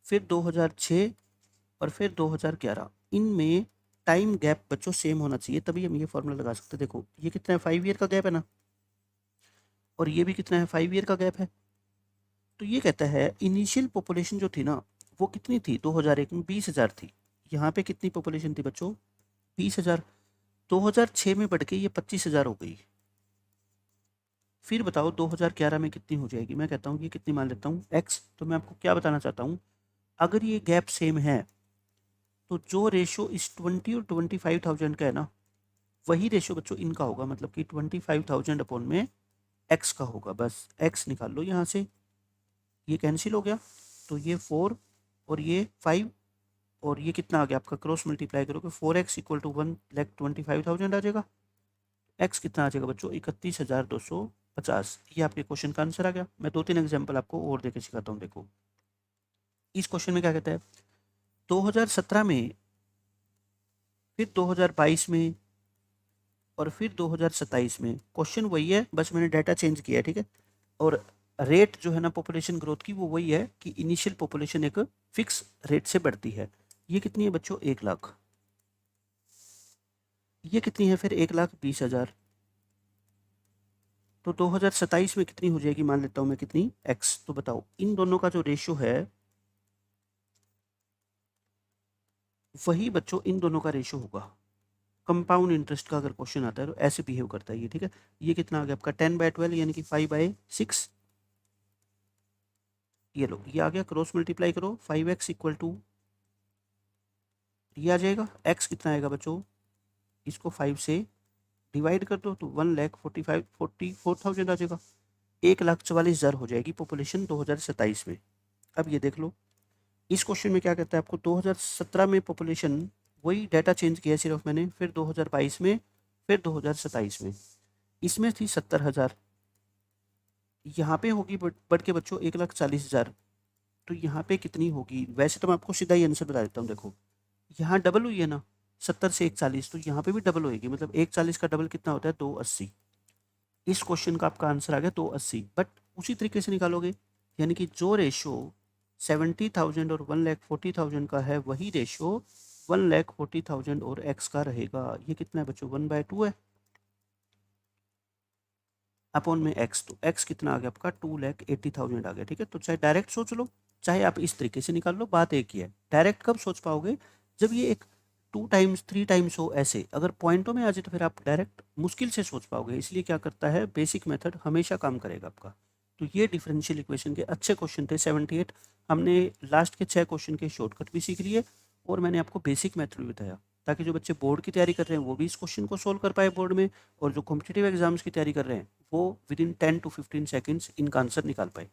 फिर 2006 और फिर 2011, इनमें टाइम गैप बच्चों सेम होना चाहिए, तभी हम ये फॉर्मूला लगा सकते हैं। देखो ये कितना है 5 ईयर का गैप है ना, और ये भी कितना है 5 ईयर का गैप है। तो ये कहता है इनिशियल पॉपुलेशन जो थी ना, वो कितनी थी 2001 में 20,000 थी। यहाँ पे कितनी पॉपुलेशन थी बच्चों 20,000। 2006 में बढ़ के ये 25,000 हो गई। फिर बताओ 2011 में कितनी हो जाएगी? मैं कहता हूँ ये कितनी मान लेता हूँ x। तो मैं आपको क्या बताना चाहता हूँ, अगर ये गैप सेम है तो जो रेशो इस 20 और 25,000 का है ना, वही रेशो बच्चों इनका होगा, मतलब कि 25,000 अपॉन में x का होगा। बस x निकाल लो यहाँ से, ये कैंसिल हो गया, तो ये 4 और ये 5 और ये कितना आ गया आपका, क्रॉस मल्टीप्लाई करोगे 4x इक्वल टू 1,25,000 आ जाएगा। x कितना आ जाएगा बच्चों, 31,250। ये आपके क्वेश्चन का आंसर आ गया। मैं 2-3 एग्जाम्पल आपको और देके सिखाता हूँ। देखो इस क्वेश्चन में क्या कहता है, 2017 में, फिर 2022 में और फिर 2027 में। क्वेश्चन वही है, बस मैंने डाटा चेंज किया है, ठीक है। और रेट जो है ना पॉपुलेशन ग्रोथ की, वो वही है कि इनिशियल पॉपुलेशन एक फिक्स रेट से बढ़ती है। ये कितनी है बच्चों, 1 लाख। ये कितनी है फिर, 1,20,000। तो 2027 में कितनी हो जाएगी, मान लेता हूँ मैं कितनी, x। तो बताओ इन दोनों का जो रेशियो है, वही बच्चों इन दोनों का रेशियो होगा। कंपाउंड इंटरेस्ट का अगर क्वेश्चन आता है तो ऐसे बिहेव करता है ये, ठीक है। ये कितना आ गया आपका 10/12 यानी कि 5/6। ये लो ये आ गया, क्रॉस मल्टीप्लाई करो, 5x इक्वल टू ये आ जाएगा, x कितना आएगा बच्चों, इसको 5 से डिवाइड कर दो तो 1,44,000 आ जाएगा। 1,44,000 हो जाएगी पॉपुलेशन 2027 में। अब ये देख लो इस क्वेश्चन में क्या कहता है आपको, 2017 में पॉपुलेशन, वही डाटा चेंज किया सिर्फ मैंने, फिर 2022 में, फिर 2027 में। इसमें थी 70,000, यहाँ पे होगी बढ़ के बच्चों 1,40,000। तो यहाँ पे कितनी होगी, वैसे तो मैं आपको सीधा ही आंसर बता देता हूँ। देखो यहाँ डबल हुई है ना, 70 से 1,40, तो यहाँ पे भी डबल होएगी, मतलब 1,40 का डबल कितना होता है, 2,80। इस क्वेश्चन का आपका आंसर आ गया 2,80। बट उसी तरीके से निकालोगे, यानी कि जो रेशो 70,000 और 1,40,000 का है, वही रेशो 1,40,000 और x का रहेगा। ये कितना है बच्चों, 1/2 है अपॉन में x। तो x कितना आ गया आपका, 2,80,000 आ गया, ठीक है। तो चाहे डायरेक्ट सोच लो, चाहे आप इस तरीके से निकाल लो, बात एक ही है। डायरेक्ट कब सोच पाओगे, जब ये एक 2 टाइम्स 3 टाइम्स हो ऐसे। अगर पॉइंटों में आ जाए तो फिर आप डायरेक्ट मुश्किल से सोच पाओगे। इसलिए क्या करता है, बेसिक मेथड हमेशा काम करेगा आपका। तो ये डिफरेंशियल इक्वेशन के अच्छे क्वेश्चन थे 78। हमने लास्ट के 6 क्वेश्चन के शॉर्टकट भी सीख लिए और मैंने आपको बेसिक मेथड भी बताया, ताकि जो बच्चे बोर्ड की तैयारी कर रहे हैं वो भी इस क्वेश्चन को सोल्व कर पाए बोर्ड में, और जो कॉम्पिटिटिव एग्जाम्स की तैयारी कर रहे हैं वो विद इन 10 to 15 सेकेंड्स इनका आंसर निकाल पाए।